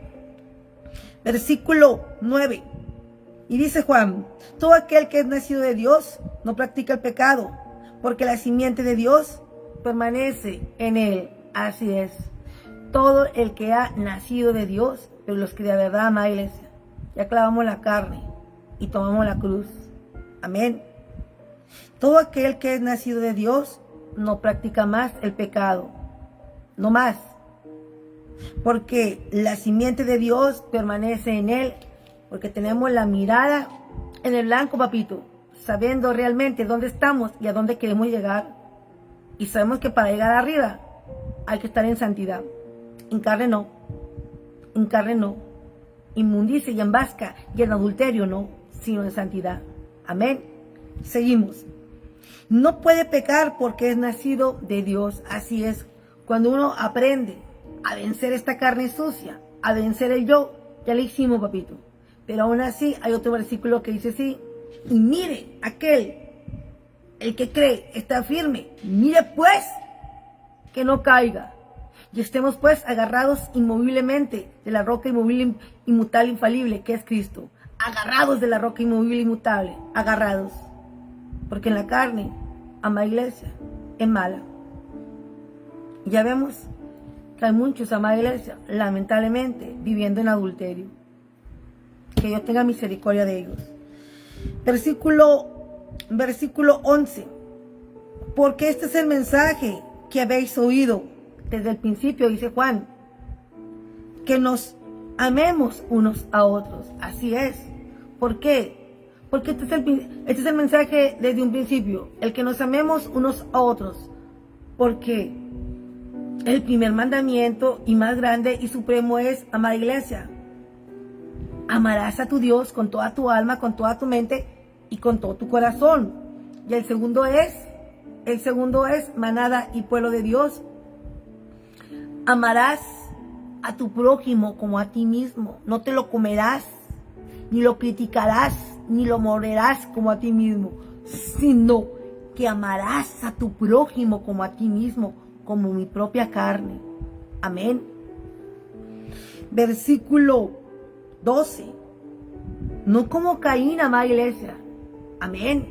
Versículo 9. Y dice Juan: todo aquel que es nacido de Dios no practica el pecado, porque la simiente de Dios permanece en él. Así es. Todo el que ha nacido de Dios, pero los que de verdad, amada iglesia, ya clavamos la carne y tomamos la cruz. Amén. Todo aquel que es nacido de Dios no practica más el pecado. No más. Porque la simiente de Dios permanece en él. Porque tenemos la mirada en el blanco, papito, sabiendo realmente dónde estamos y a dónde queremos llegar. Y sabemos que para llegar arriba hay que estar en santidad. En carne no. Inmundicia y en vasca y en adulterio no, sino en santidad. Amén. Seguimos. No puede pecar porque es nacido de Dios. Así es. Cuando uno aprende a vencer esta carne sucia, a vencer el yo, ya lo hicimos, papito. Pero aún así hay otro versículo que dice así: y mire el que cree está firme, mire pues que no caiga, y estemos pues agarrados inmoviblemente de la roca inmovible, inmutable, infalible, que es Cristo. Agarrados de la roca inmovible, inmutable, agarrados, porque en la carne, amada iglesia, es mala. Y ya vemos que hay muchos, amada iglesia, lamentablemente viviendo en adulterio. Que Dios tenga misericordia de ellos. Versículo 11. Porque este es el mensaje que habéis oído desde el principio, dice Juan, que nos amemos unos a otros. Así es. ¿Por qué? Porque este es el mensaje desde un principio, el que nos amemos unos a otros. Porque el primer mandamiento y más grande y supremo es, amada iglesia, amarás a tu Dios con toda tu alma, con toda tu mente y con todo tu corazón. Y el segundo es, manada y pueblo de Dios, amarás a tu prójimo como a ti mismo. No te lo comerás, ni lo criticarás, ni lo morderás como a ti mismo, sino que amarás a tu prójimo como a ti mismo, como mi propia carne. Amén. Versículo 12. No como Caín, amada iglesia. Amén.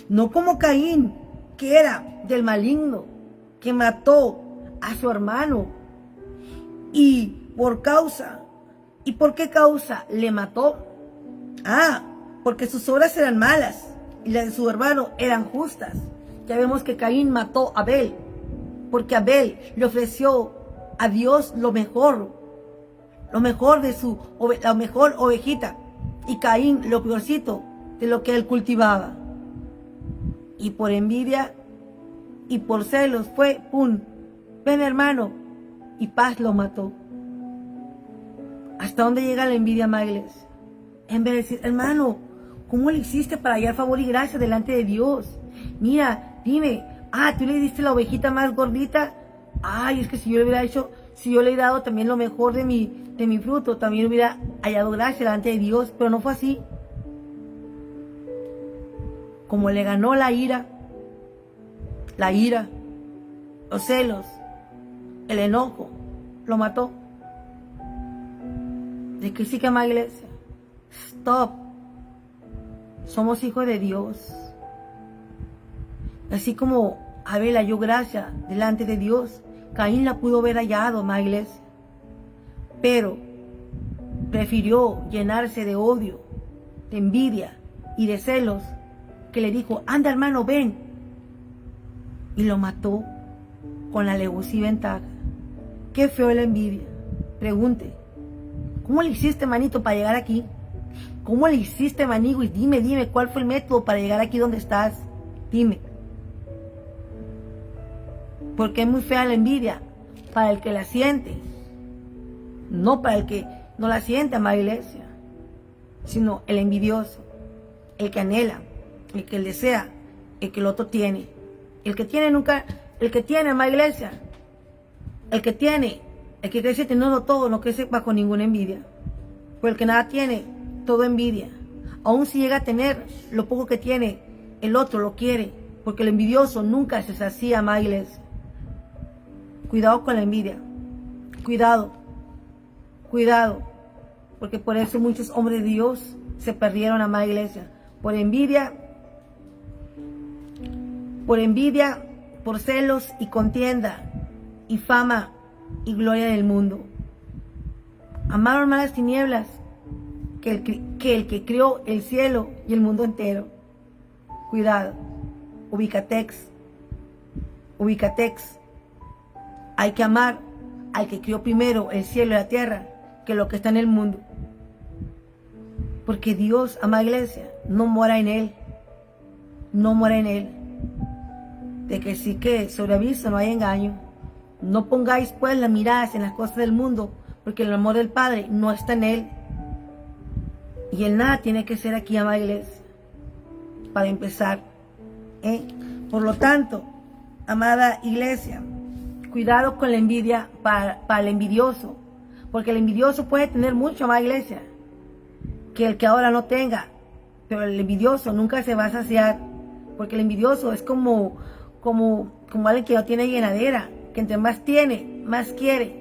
No como Caín, que era del maligno, que mató a su hermano. ¿Y por qué causa le mató? Porque sus obras eran malas y las de su hermano eran justas. Ya vemos que Caín mató a Abel, porque Abel le ofreció a Dios lo mejor de la mejor ovejita, y Caín lo peorcito de lo que él cultivaba. Y por envidia y por celos fue, ven hermano, y paz lo mató. ¿Hasta dónde llega la envidia, amada iglesia? En vez de decir, hermano, ¿cómo le hiciste para hallar favor y gracia delante de Dios? Mira, dime, tú le diste la ovejita más gordita. Es que si yo le hubiera hecho, si yo le he dado también lo mejor de mi fruto, también hubiera hallado gracia delante de Dios, pero no fue así. Como le ganó la ira, los celos, el enojo, lo mató. ¿De qué sí que ama, iglesia? Stop. Somos hijos de Dios. Así como Abel halló gracia delante de Dios, Caín la pudo haber hallado, amada iglesia. Pero prefirió llenarse de odio, de envidia y de celos, que le dijo, anda hermano, ven. Y lo mató con alevosía y ventaja. Qué feo la envidia. Pregunte, ¿cómo le hiciste, manito, para llegar aquí? ¿Cómo le hiciste, manigo? Y dime, ¿cuál fue el método para llegar aquí donde estás? Dime. Porque es muy fea la envidia para el que la siente, no para el que no la siente, amada iglesia, sino el envidioso, el que anhela, el que desea, el que el otro tiene. El que tiene, amada iglesia, el que crece teniendo todo, no crece bajo ninguna envidia. Pues el que nada tiene, todo envidia. Aún si llega a tener lo poco que tiene, el otro lo quiere, porque el envidioso nunca se sacía, amada iglesia. Cuidado con la envidia, cuidado, porque por eso muchos hombres de Dios se perdieron, amada iglesia, por envidia, por celos y contienda, y fama y gloria del mundo. Amaron más las tinieblas que el que creó el cielo y el mundo entero. Cuidado, ubicatex. Hay que amar al que creó primero el cielo y la tierra que lo que está en el mundo. Porque Dios, amada iglesia, no mora en él. De que sí que sobre aviso no hay engaño. No pongáis pues las miradas en las cosas del mundo, porque el amor del Padre no está en él. Y el nada tiene que ser aquí, amada iglesia, para empezar. Por lo tanto, amada iglesia, cuidado con la envidia para el envidioso, porque el envidioso puede tener mucho, amada iglesia, que el que ahora no tenga, pero el envidioso nunca se va a saciar, porque el envidioso es como alguien que no tiene llenadera, que entre más tiene, más quiere,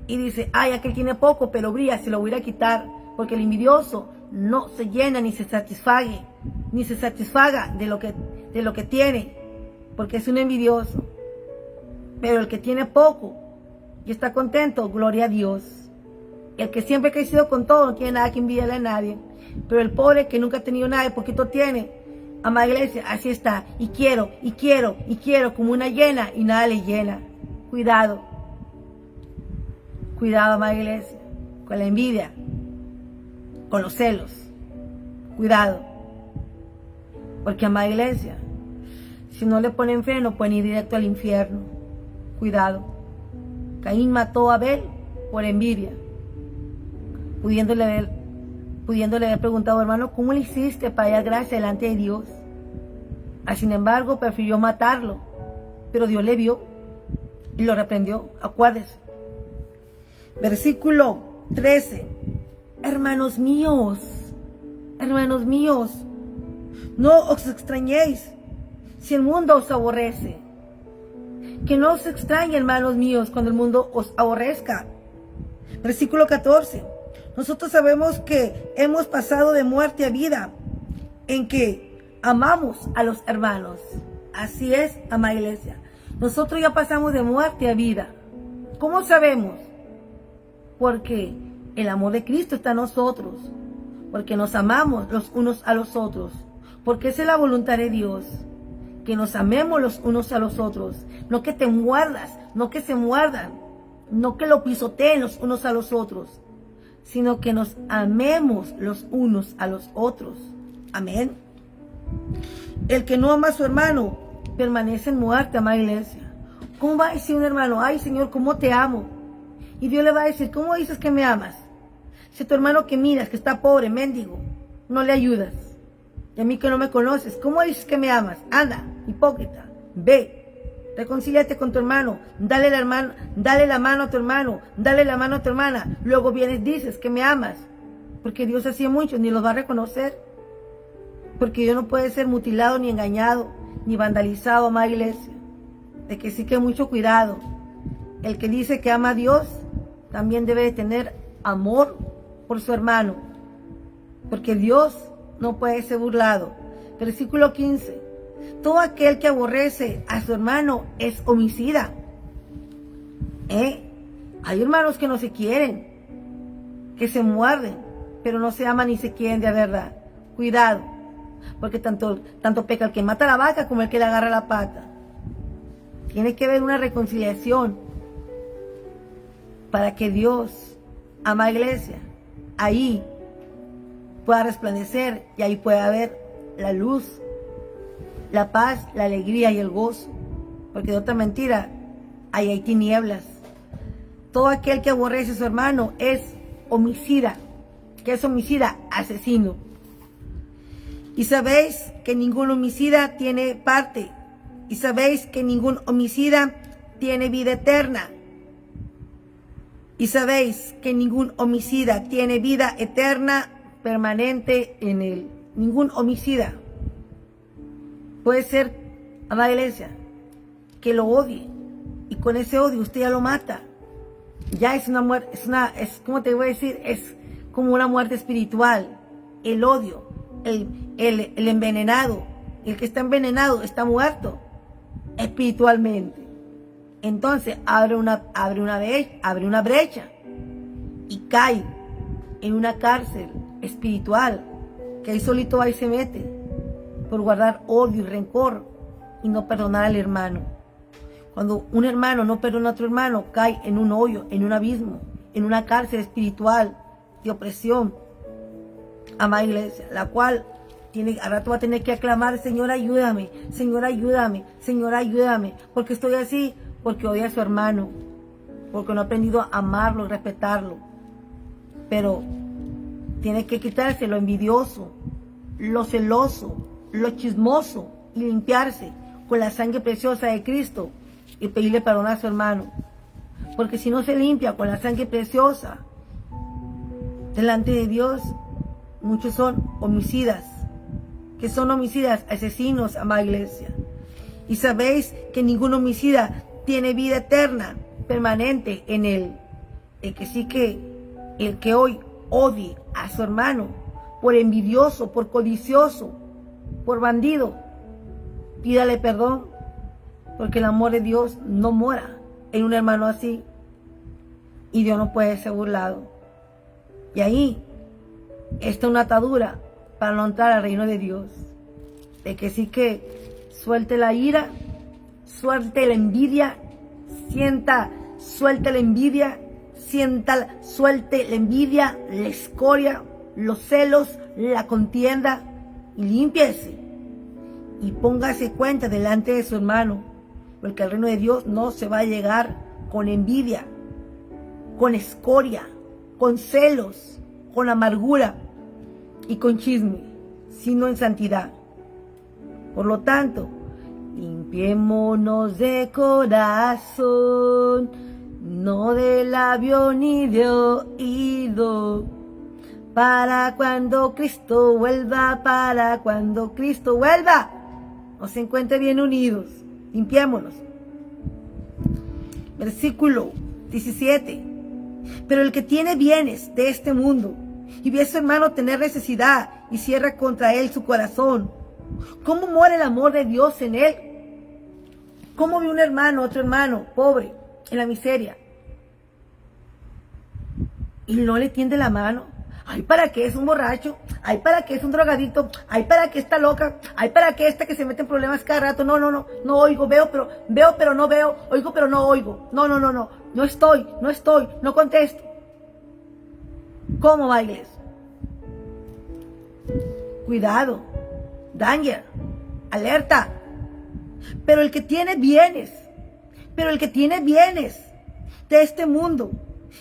y dice, aquel tiene poco, pero brilla, se lo voy a quitar, porque el envidioso no se llena ni se satisfaga de lo que tiene, porque es un envidioso. Pero el que tiene poco y está contento, gloria a Dios. El que siempre ha crecido con todo, no tiene nada que envidiarle a nadie. Pero el pobre que nunca ha tenido nada y poquito tiene, amada iglesia, así está. Y quiero, como una llena y nada le llena. Cuidado, amada iglesia, con la envidia, con los celos. Cuidado. Porque, amada iglesia, si no le ponen freno, pueden ir directo al infierno. Cuidado. Caín mató a Abel por envidia, pudiéndole haber preguntado, hermano, ¿cómo le hiciste para hallar gracia delante de Dios? Sin embargo, prefirió matarlo, pero Dios le vio y lo reprendió. Acuérdese. Versículo 13. Hermanos míos, no os extrañéis si el mundo os aborrece. Que no os extrañe, hermanos míos, cuando el mundo os aborrezca. Versículo 14. Nosotros sabemos que hemos pasado de muerte a vida, en que amamos a los hermanos. Así es, amada iglesia. Nosotros ya pasamos de muerte a vida. ¿Cómo sabemos? Porque el amor de Cristo está en nosotros, porque nos amamos los unos a los otros, porque esa es la voluntad de Dios, que nos amemos los unos a los otros, no que te muerdas, no que se muerdan, no que lo pisoteen los unos a los otros, sino que nos amemos los unos a los otros. Amén. El que no ama a su hermano permanece en muerte, amada iglesia. ¿Cómo va a decir un hermano, ay Señor, cómo te amo? Y Dios le va a decir, ¿cómo dices que me amas? Si tu hermano que miras, que está pobre, mendigo, no le ayudas. Y a mí que no me conoces, ¿cómo dices que me amas? Anda, hipócrita, ve, reconcíliate con tu hermano, dale la mano a tu hermano, dale la mano a tu hermana. Luego vienes, dices que me amas, porque Dios hacía mucho, ni los va a reconocer. Porque Dios no puede ser mutilado, ni engañado, ni vandalizado, amada iglesia. De que sí que mucho cuidado. El que dice que ama a Dios, también debe de tener amor por su hermano. Porque Dios no puede ser burlado. Versículo 15. Todo aquel que aborrece a su hermano es homicida. Hay hermanos que no se quieren, que se muerden, pero no se aman ni se quieren de verdad. Cuidado, porque tanto peca el que mata la vaca como el que le agarra la pata. Tiene que haber una reconciliación para que Dios, amada iglesia, ahí pueda resplandecer y ahí pueda haber la luz, la paz, la alegría y el gozo. Porque de otra mentira, ahí hay tinieblas. Todo aquel que aborrece a su hermano es homicida. ¿Qué es homicida? Asesino. Y sabéis que ningún homicida tiene parte. Y sabéis que ningún homicida tiene vida eterna. Y sabéis que ningún homicida tiene vida eterna permanente en él. Ningún homicida. Puede ser, amada iglesia, que lo odie. Y con ese odio usted ya lo mata. Ya es una muerte, ¿cómo te voy a decir? Es como una muerte espiritual. El odio, el envenenado, el que está envenenado está muerto espiritualmente. Entonces abre una brecha y cae en una cárcel espiritual que ahí solito ahí se mete por guardar odio y rencor y no perdonar al hermano. Cuando un hermano no perdona a otro hermano, cae en un hoyo, en un abismo, en una cárcel espiritual de opresión, amada iglesia, la cual al rato va a tener que aclamar, Señor, ayúdame, Señor, ayúdame, Señor, ayúdame, porque estoy así, porque odia a su hermano, porque no ha aprendido a amarlo y respetarlo. Pero tiene que quitarse lo envidioso, lo celoso, lo chismoso y limpiarse con la sangre preciosa de Cristo y pedirle perdón a su hermano. Porque si no se limpia con la sangre preciosa delante de Dios, muchos son homicidas, que son homicidas, asesinos, amada iglesia. Y sabéis que ningún homicida tiene vida eterna permanente en él. El que hoy odie a su hermano por envidioso, por codicioso, por bandido, pídale perdón, porque el amor de Dios no mora en un hermano así, y Dios no puede ser burlado. Y ahí está una atadura para no entrar al reino de Dios. De que sí que suelte la ira, suelte la envidia, suelte la envidia, suelte la envidia, la escoria, los celos, la contienda, y límpiese y póngase cuenta delante de su hermano, porque al reino de Dios no se va a llegar con envidia, con escoria, con celos, con amargura y con chisme, sino en santidad. Por lo tanto, limpiémonos de corazón, no de labio ni de oído, para cuando Cristo vuelva, nos encuentre bien unidos. Limpiémonos. Versículo 17. Pero el que tiene bienes de este mundo y ve a su hermano tener necesidad y cierra contra él su corazón, ¿cómo muere el amor de Dios en él? ¿Cómo ve un hermano, otro hermano, pobre, en la miseria? Y no le tiende la mano. Ay, ¿para qué es un borracho? Ay, ¿para qué es un drogadicto? Ay, ¿para qué está loca? Ay, ¿para qué esta que se mete en problemas cada rato? No, no, no, no oigo, veo, pero no veo, oigo, pero no oigo. No, no, no, no, no estoy, no contesto. ¿Cómo va, iglesia? Cuidado, danger, alerta. Pero el que tiene bienes de este mundo,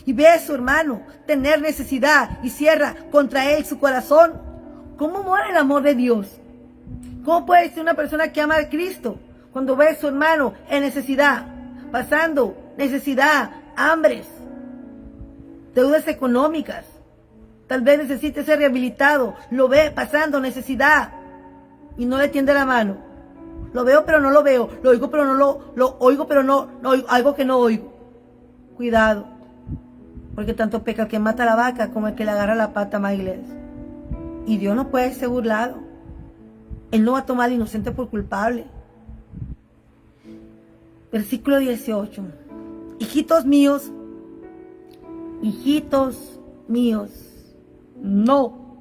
y ve a su hermano tener necesidad y cierra contra él su corazón, ¿cómo muere el amor de Dios? ¿Cómo puede ser una persona que ama a Cristo cuando ve a su hermano en necesidad, pasando necesidad, hambres, deudas económicas? Tal vez necesite ser rehabilitado, lo ve pasando necesidad y no le tiende la mano. Lo veo pero no lo veo, lo oigo pero no lo oigo pero no oigo, algo que no oigo. Cuidado, porque tanto peca el que mata a la vaca como el que le agarra la pata, más iglesia. Y Dios no puede ser burlado. Él no va a tomar al inocente por culpable. Versículo 18. Hijitos míos, no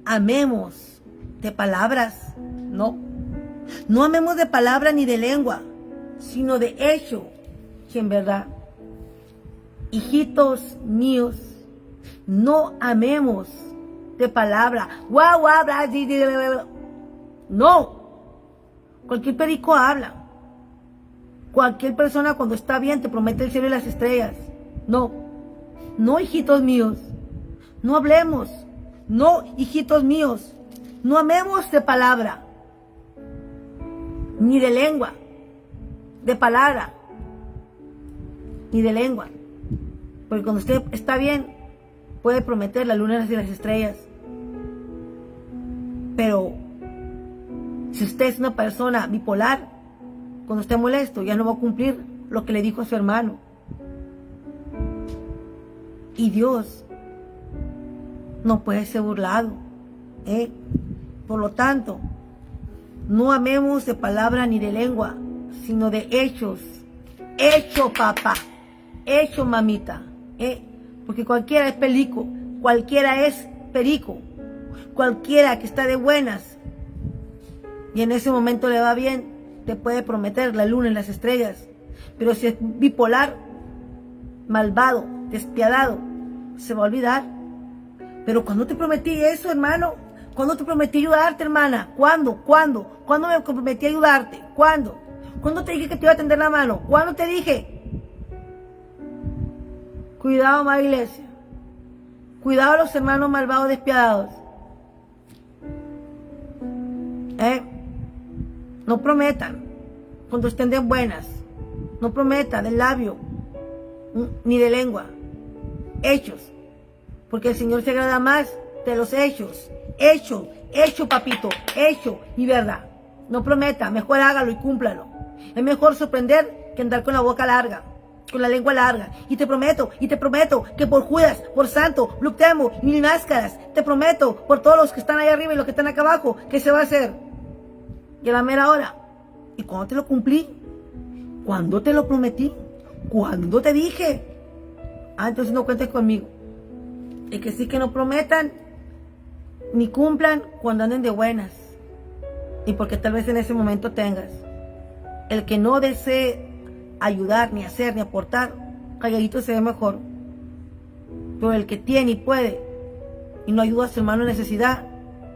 amemos de palabras, no amemos de palabra ni de lengua, sino de hecho, que en verdad. Hijitos míos, no amemos de palabra. No. Cualquier perico habla. Cualquier persona cuando está bien te promete el cielo y las estrellas. No, hijitos míos. No hablemos. No, hijitos míos. No amemos de palabra. Ni de lengua. De palabra. Ni de lengua. Porque cuando usted está bien, puede prometer la luna y las estrellas. Pero si usted es una persona bipolar, cuando esté molesto, ya no va a cumplir lo que le dijo a su hermano. Y Dios no puede ser burlado. Por lo tanto, no amemos de palabra ni de lengua, sino de hechos. Hecho, papá. Hecho, mamita. Porque cualquiera es perico. Cualquiera es perico. Cualquiera que está de buenas y en ese momento le va bien, te puede prometer la luna y las estrellas. Pero si es bipolar, malvado, despiadado, se va a olvidar. Pero cuando te prometí eso, hermano, cuando te prometí ayudarte, hermana, ¿cuándo me comprometí a ayudarte? ¿Cuándo te dije que te iba a tender la mano? ¿Cuándo te dije? Cuidado, amada iglesia. Cuidado a los hermanos malvados despiadados. No prometan cuando estén de buenas. No prometan del labio ni de lengua. Hechos. Porque el Señor se agrada más de los hechos. Hecho, papito. Hecho y verdad. No prometa, mejor hágalo y cúmplalo. Es mejor sorprender que andar con la boca larga, con la lengua larga. Y te prometo que por Judas, por Santo, Bluctemo, Mil Máscaras, te prometo por todos los que están ahí arriba y los que están acá abajo, que se va a hacer. Y a la mera hora. ¿Y cuándo te lo cumplí? ¿Cuándo te lo prometí? ¿Cuándo te dije? Entonces no cuentes conmigo. El que sí que no prometan ni cumplan cuando anden de buenas. Y porque tal vez en ese momento tengas. El que no desee ayudar, ni hacer, ni aportar, calladito se ve mejor. Pero el que tiene y puede y no ayuda a su hermano en necesidad,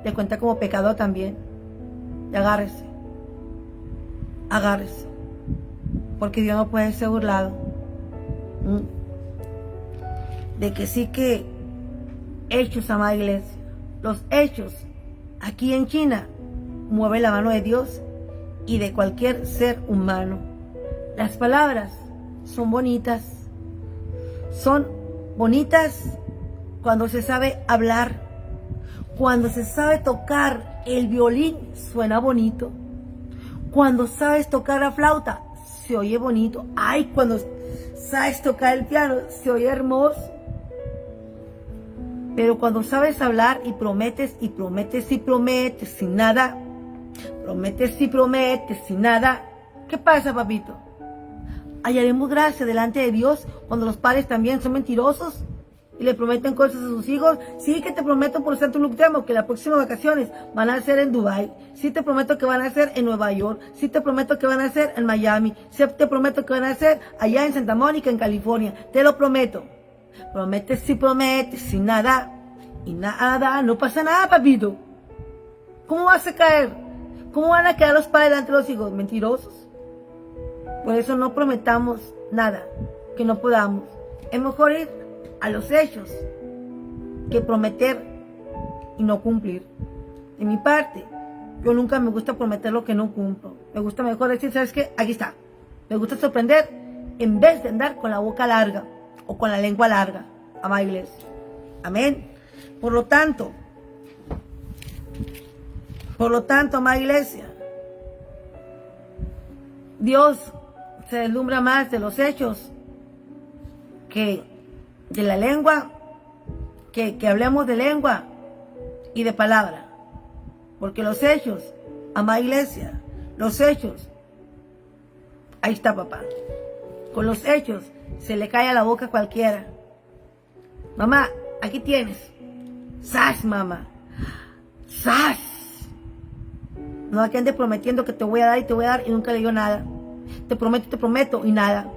te cuenta como pecador también. Y agárrese. Porque Dios no puede ser burlado. De que sí que hechos, amada iglesia, los hechos aquí en China mueven la mano de Dios y de cualquier ser humano. Las palabras son bonitas cuando se sabe hablar, cuando se sabe tocar el violín, suena bonito. Cuando sabes tocar la flauta, se oye bonito. Cuando sabes tocar el piano, se oye hermoso. Pero cuando sabes hablar y prometes sin nada, ¿Qué pasa, papito? ¿Hallaremos gracia delante de Dios cuando los padres también son mentirosos y le prometen cosas a sus hijos? Sí, que te prometo por Santo Luctemo que las próximas vacaciones van a ser en Dubai. Sí, te prometo que van a ser en Nueva York. Sí, te prometo que van a ser en Miami. Sí, te prometo que van a ser allá en Santa Mónica, en California. Te lo prometo. Prometes, sin nada. Y nada, no pasa nada, papito. ¿Cómo vas a caer? ¿Cómo van a quedar los padres delante de los hijos? Mentirosos. Por eso no prometamos nada que no podamos. Es mejor ir a los hechos que prometer y no cumplir. De mi parte, yo nunca me gusta prometer lo que no cumplo. Me gusta mejor decir, ¿sabes qué? Aquí está. Me gusta sorprender en vez de andar con la boca larga o con la lengua larga. Amada iglesia. Amén. Por lo tanto, amada iglesia, Dios se deslumbra más de los hechos que de la lengua, que hablemos de lengua y de palabra. Porque los hechos, amada iglesia, los hechos, ahí está, papá. Con los hechos se le cae a la boca a cualquiera. Mamá, aquí tienes. ¡Sas, mamá! ¡Sas! No que andes prometiendo que te voy a dar y te voy a dar y nunca le dio nada. Te prometo y nada.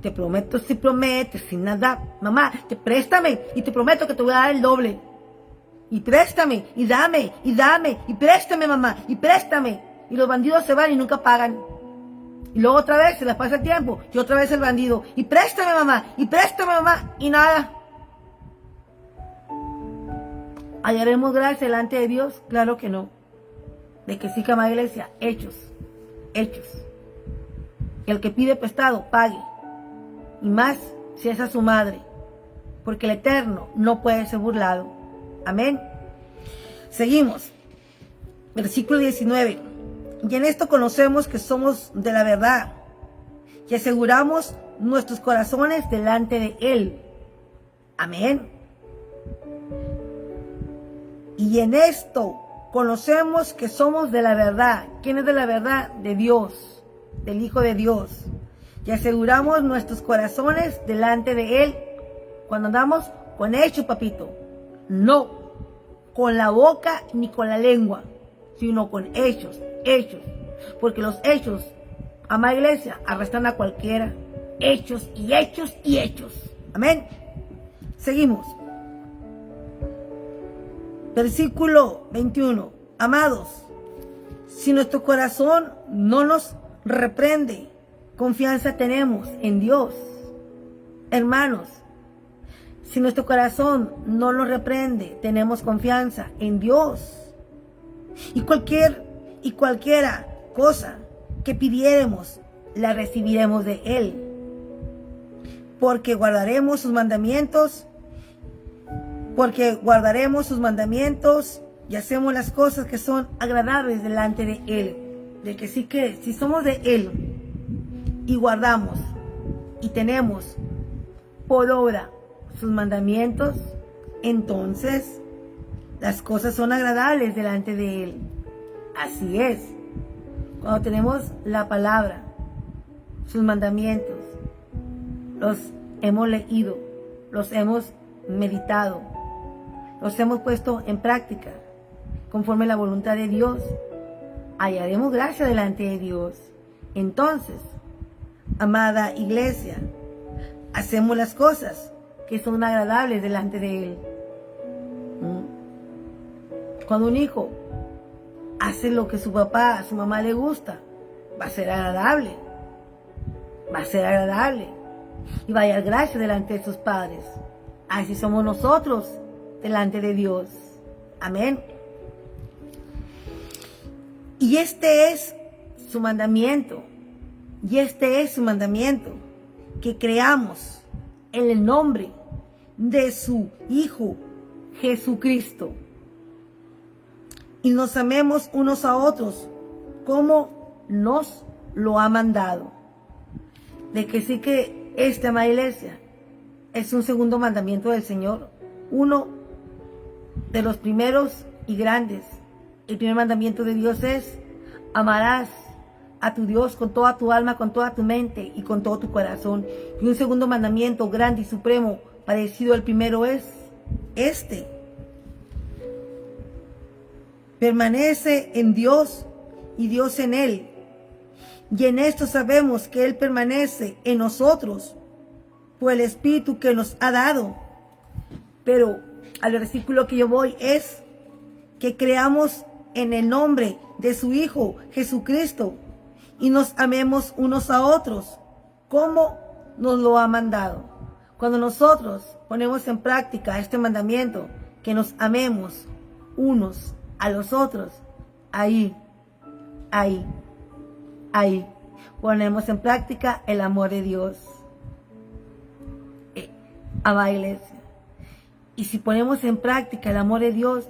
Te prometo si prometes sin nada. Mamá, te préstame y te prometo que te voy a dar el doble. Y préstame, y dame, y préstame, mamá, y préstame. Y los bandidos se van y nunca pagan. Y luego otra vez se les pasa el tiempo y otra vez el bandido. Y préstame, mamá, y nada. ¿Hallaremos gracia delante de Dios? Claro que no. De que sí, amada iglesia, hechos. El que pide prestado, pague. Y más si es a su madre. Porque el Eterno no puede ser burlado. Amén. Seguimos. Versículo 19. Y en esto conocemos que somos de la verdad. Y aseguramos nuestros corazones delante de Él. Amén. Y en esto conocemos que somos de la verdad. ¿Quién es de la verdad? De Dios, del Hijo de Dios. Y aseguramos nuestros corazones delante de Él cuando andamos con hechos, papito. No con la boca ni con la lengua, sino con hechos. Porque los hechos, amada iglesia, arrastran a cualquiera. Hechos. Amén. Seguimos. Versículo 21. Amados, si nuestro corazón no nos reprende, confianza tenemos en Dios. Hermanos, si nuestro corazón no nos reprende, tenemos confianza en Dios. Y cualquiera cosa que pidiéremos, la recibiremos de Él. Porque guardaremos sus mandamientos y hacemos las cosas que son agradables delante de Él. De que sí, que si somos de Él y guardamos y tenemos por obra sus mandamientos, entonces las cosas son agradables delante de Él. Así es. Cuando tenemos la palabra, sus mandamientos, los hemos leído, los hemos meditado, los hemos puesto en práctica conforme a la voluntad de Dios, hallaremos gracia delante de Dios. Entonces, amada iglesia, hacemos las cosas que son agradables delante de Él. Cuando un hijo hace lo que su papá, a su mamá le gusta, va a ser agradable. Y va a hallar gracia delante de sus padres. Así somos nosotros delante de Dios. Amén. Y este es su mandamiento. Que creamos en el nombre de su Hijo Jesucristo. Y nos amemos unos a otros como nos lo ha mandado. De que sí que esta, amada iglesia, es un segundo mandamiento del Señor. Uno de los primeros y grandes. El primer mandamiento de Dios es: amarás a tu Dios con toda tu alma, con toda tu mente y con todo tu corazón. Y un segundo mandamiento grande y supremo, parecido al primero, es este: permanece en Dios y Dios en Él. Y en esto sabemos que Él permanece en nosotros por el Espíritu que nos ha dado. Pero al versículo que yo voy es que creamos en el nombre de su Hijo Jesucristo y nos amemos unos a otros como nos lo ha mandado. Cuando nosotros ponemos en práctica este mandamiento, que nos amemos unos a los otros, ahí ponemos en práctica el amor de Dios. Amada iglesia, y si ponemos en práctica el amor de Dios,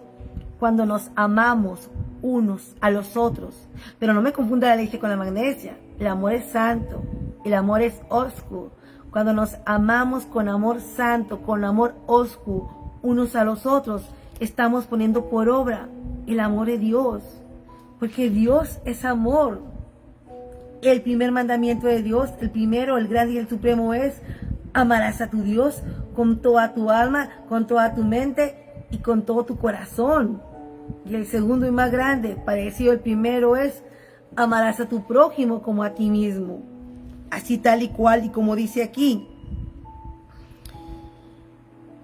cuando nos amamos unos a los otros, pero no me confunda la leche con la magnesia, el amor es santo, el amor es oscuro. Cuando nos amamos con amor santo, con amor oscuro, unos a los otros, estamos poniendo por obra el amor de Dios, porque Dios es amor. El primer mandamiento de Dios, el primero, el grande y el supremo, es: amarás a tu Dios con toda tu alma, con toda tu mente y con todo tu corazón. Y el segundo y más grande, parecido al primero, es: amarás a tu prójimo como a ti mismo. Así tal y cual, y como dice aquí,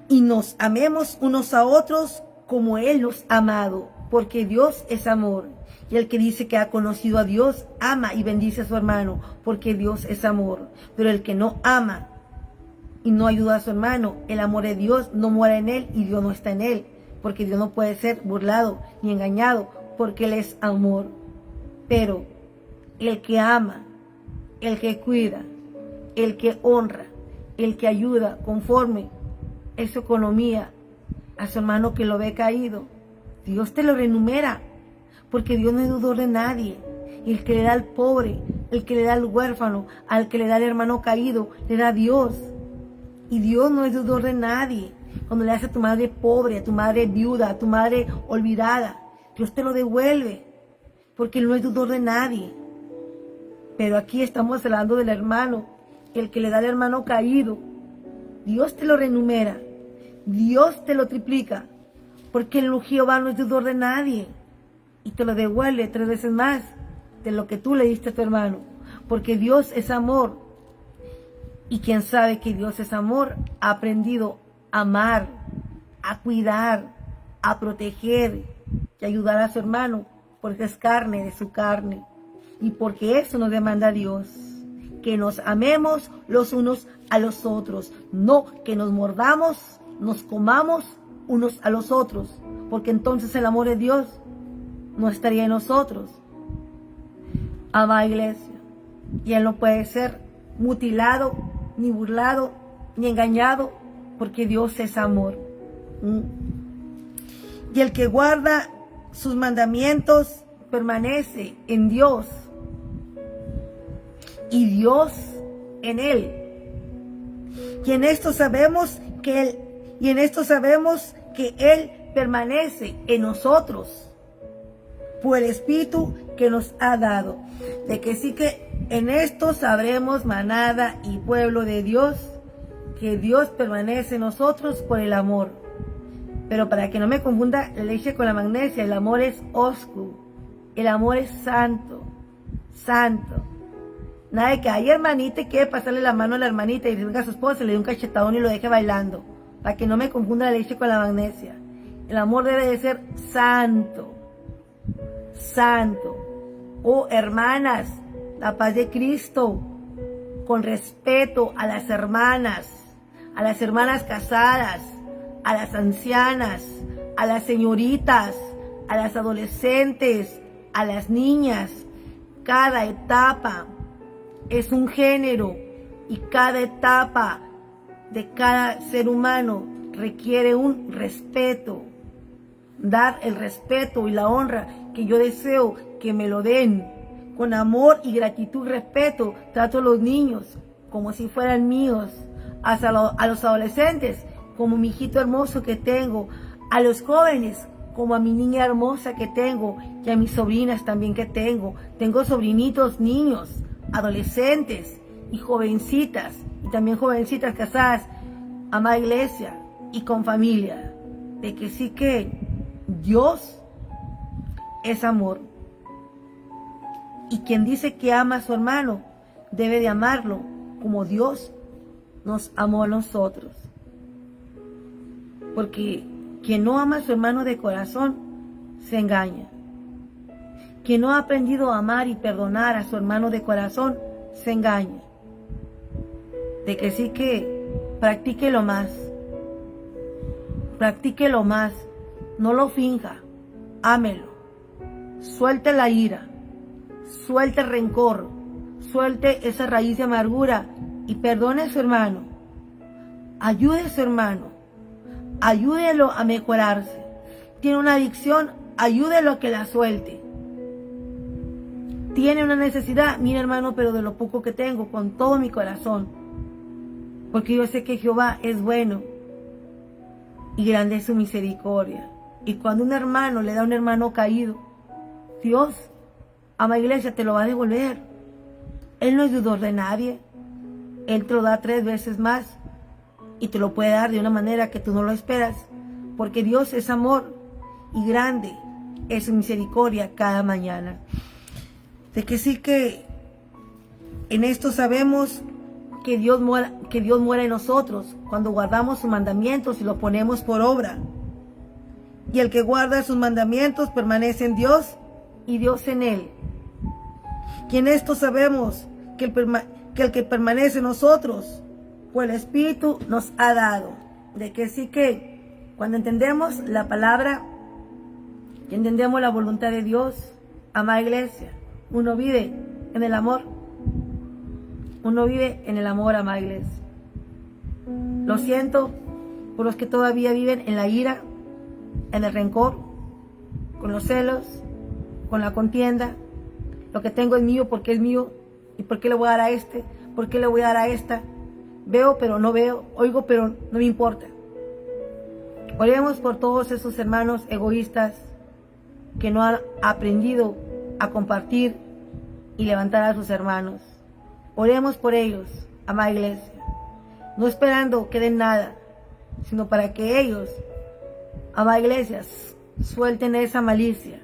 y nos amemos unos a otros como Él nos ha amado, porque Dios es amor. Y el que dice que ha conocido a Dios, ama y bendice a su hermano, porque Dios es amor. Pero el que no ama y no ayuda a su hermano, el amor de Dios no mora en él y Dios no está en él, porque Dios no puede ser burlado ni engañado, porque Él es amor. Pero el que ama, el que cuida, el que honra, el que ayuda conforme a su economía a su hermano que lo ve caído, Dios te lo renumera, porque Dios no es deudor de nadie. Y el que le da al pobre, el que le da al huérfano, al que le da al hermano caído, le da a Dios. Y Dios no es deudor de nadie. Cuando le das a tu madre pobre, a tu madre viuda, a tu madre olvidada, Dios te lo devuelve, porque Él no es deudor de nadie. Pero aquí estamos hablando del hermano, el que le da al hermano caído. Dios te lo renumera, Dios te lo triplica, porque el Jehová no es deudor de nadie, y te lo devuelve 3 veces más de lo que tú le diste a tu hermano, porque Dios es amor. Y quien sabe que Dios es amor, ha aprendido a amar, a cuidar, a proteger y ayudar a su hermano, porque es carne de su carne. Y porque eso nos demanda Dios, que nos amemos los unos a los otros, no que nos mordamos, nos comamos unos a los otros, porque entonces el amor de Dios no estaría en nosotros. Amada iglesia, y Él no puede ser mutilado, ni burlado, ni engañado, porque Dios es amor. Y el que guarda sus mandamientos permanece en Dios, y Dios en Él. Y en esto sabemos que Él permanece en nosotros por el Espíritu que nos ha dado. De que sí que en esto sabremos, manada y pueblo de Dios, que Dios permanece en nosotros por el amor. Pero para que no me confunda la leche con la magnesia, el amor es oscuro, el amor es santo, santo. Nada de que hay hermanita y quiere pasarle la mano a la hermanita y venga a su esposa, le dé un cachetadón y lo deje bailando. Para que no me confunda la leche con la magnesia. El amor debe de ser santo, santo. Oh, hermanas, la paz de Cristo, con respeto a las hermanas casadas, a las ancianas, a las señoritas, a las adolescentes, a las niñas. Cada etapa es un género y cada etapa de cada ser humano requiere un respeto. Dar el respeto y la honra que yo deseo que me lo den. Con amor y gratitud y respeto trato a los niños como si fueran míos, a los adolescentes como mi hijito hermoso que tengo, a los jóvenes como a mi niña hermosa que tengo y a mis sobrinas también que tengo. Tengo sobrinitos, niños, adolescentes y jovencitas, y también jovencitas casadas, amada iglesia, y con familia. De que sí que Dios es amor. Y quien dice que ama a su hermano, debe de amarlo como Dios nos amó a nosotros. Porque quien no ama a su hermano de corazón, se engaña. Quien no ha aprendido a amar y perdonar a su hermano de corazón, se engaña. De que sí que practíquelo más. Practíquelo más. No lo finja. Ámelo. Suelte la ira. Suelte el rencor. Suelte esa raíz de amargura y perdone a su hermano. Ayude a su hermano. Ayúdelo a mejorarse. Tiene una adicción, ayúdelo a que la suelte. Tiene una necesidad, mira hermano, pero de lo poco que tengo, con todo mi corazón. Porque yo sé que Jehová es bueno y grande es su misericordia. Y cuando un hermano le da a un hermano caído, Dios, amada iglesia, te lo va a devolver. Él no es deudor de nadie. Él te lo da 3 veces más. Y te lo puede dar de una manera que tú no lo esperas, porque Dios es amor y grande es su misericordia cada mañana. De que sí que en esto sabemos que Dios muera en nosotros cuando guardamos sus mandamientos y lo ponemos por obra. Y el que guarda sus mandamientos permanece en Dios y Dios en él. Y en esto sabemos que el que permanece en nosotros, pues el Espíritu nos ha dado. De que sí que cuando entendemos la palabra y entendemos la voluntad de Dios, amada iglesia, uno vive en el amor. Uno vive en el amor, amada iglesia. Lo siento por los que todavía viven en la ira, en el rencor, con los celos, con la contienda. Lo que tengo es mío porque es mío. ¿Y por qué le voy a dar a este? ¿Por qué le voy a dar a esta? Veo pero no veo, oigo pero no me importa. Oremos por todos esos hermanos egoístas que no han aprendido a compartir y levantar a sus hermanos. Oremos por ellos, amada iglesia, no esperando que den nada, sino para que ellos, amada iglesia, suelten esa malicia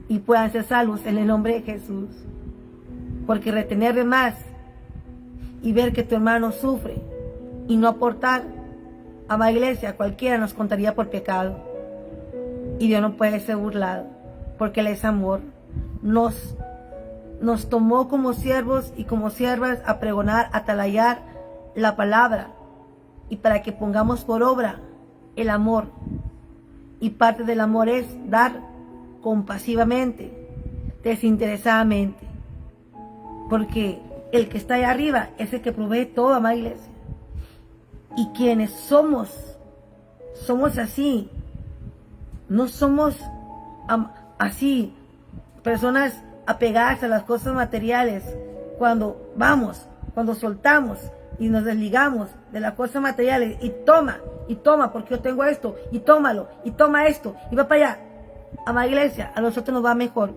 y puedan ser salvos en el nombre de Jesús. Porque retener de más y ver que tu hermano sufre y no aportar, amada iglesia, cualquiera nos contaría por pecado. Y Dios no puede ser burlado, porque Él es amor. Nos tomó como siervos y como siervas a pregonar, a atalayar la palabra, y para que pongamos por obra el amor. Y parte del amor es dar compasivamente, desinteresadamente, porque el que está allá arriba es el que provee todo, amada iglesia. Y quienes somos así. No somos así, personas apegadas a las cosas materiales. Cuando soltamos y nos desligamos de las cosas materiales y toma, porque yo tengo esto, y tómalo, y toma esto, y va para allá. Amada iglesia, a nosotros nos va mejor.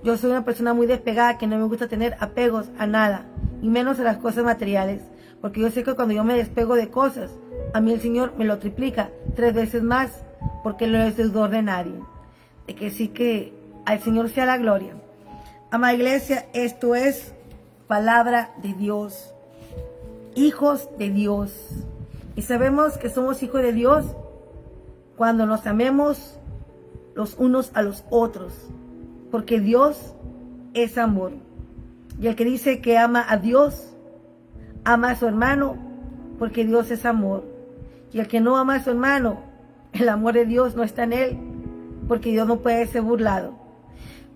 Yo soy una persona muy despegada que no me gusta tener apegos a nada, y menos a las cosas materiales, porque yo sé que cuando yo me despego de cosas, a mí el Señor me lo triplica 3 veces más, porque Él no es deudor de nadie. De que sí que al Señor sea la gloria. Amada iglesia, esto es palabra de Dios, hijos de Dios, y sabemos que somos hijos de Dios cuando nos amemos los unos a los otros, porque Dios es amor. Y el que dice que ama a Dios, ama a su hermano, porque Dios es amor. Y el que no ama a su hermano, el amor de Dios no está en él, porque Dios no puede ser burlado.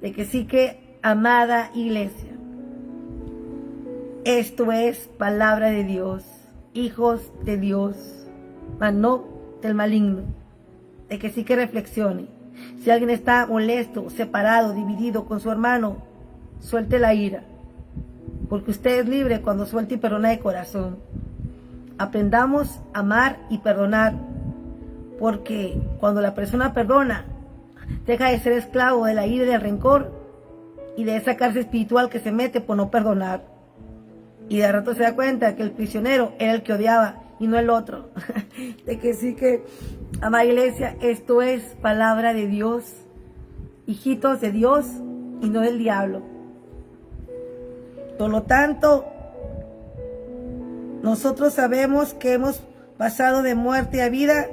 De que sí que, amada iglesia, esto es palabra de Dios, hijos de Dios, mas no del maligno. De que sí que reflexione. Si alguien está molesto, separado, dividido con su hermano, suelte la ira, porque usted es libre cuando suelta y perdona de corazón. Aprendamos a amar y perdonar, porque cuando la persona perdona, deja de ser esclavo de la ira y del rencor y de esa cárcel espiritual que se mete por no perdonar. Y de rato se da cuenta que el prisionero era el que odiaba y no el otro. De que sí que, amada iglesia, esto es palabra de Dios, hijitos de Dios y no del diablo. Por lo tanto, nosotros sabemos que hemos pasado de muerte a vida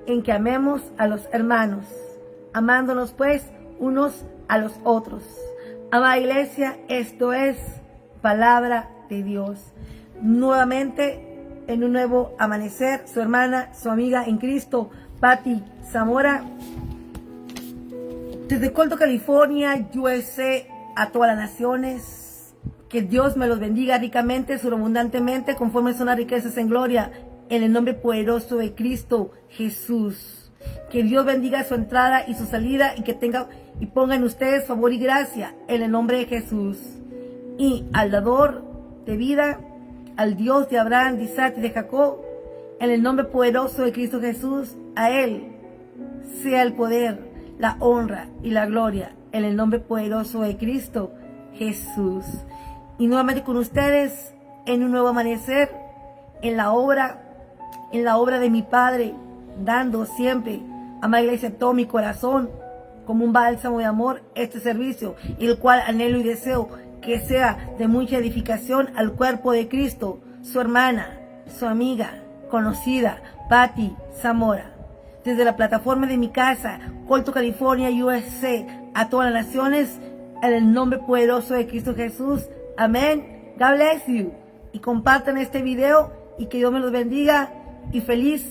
en que amemos a los hermanos, amándonos pues unos a los otros. Amada iglesia, esto es palabra de Dios. Nuevamente, en un nuevo amanecer, su hermana, su amiga en Cristo, Patti Zamora, desde Colton, California, USA, a todas las naciones. Que Dios me los bendiga ricamente, sobreabundantemente, conforme son las riquezas en gloria, en el nombre poderoso de Cristo Jesús. Que Dios bendiga su entrada y su salida y que tenga y ponga en ustedes favor y gracia en el nombre de Jesús. Y al dador de vida, al Dios de Abraham, de Isaac y de Jacob, en el nombre poderoso de Cristo Jesús, a Él sea el poder, la honra y la gloria en el nombre poderoso de Cristo Jesús. Y nuevamente con ustedes en un nuevo amanecer, en la obra de mi Padre, dando siempre, amada iglesia, todo mi corazón, como un bálsamo de amor, este servicio, el cual anhelo y deseo que sea de mucha edificación al cuerpo de Cristo, su hermana, su amiga, conocida, Patti Zamora. Desde la plataforma de mi casa, Colton, California, USA, a todas las naciones, en el nombre poderoso de Cristo Jesús. Amén. God bless you. Y compartan este video y que Dios me los bendiga. Y feliz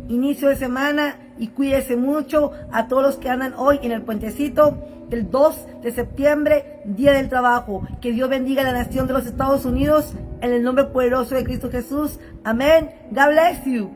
inicio de semana. Y cuídense mucho a todos los que andan hoy en el puentecito del 2 de septiembre, Día del Trabajo. Que Dios bendiga a la nación de los Estados Unidos en el nombre poderoso de Cristo Jesús. Amén. God bless you.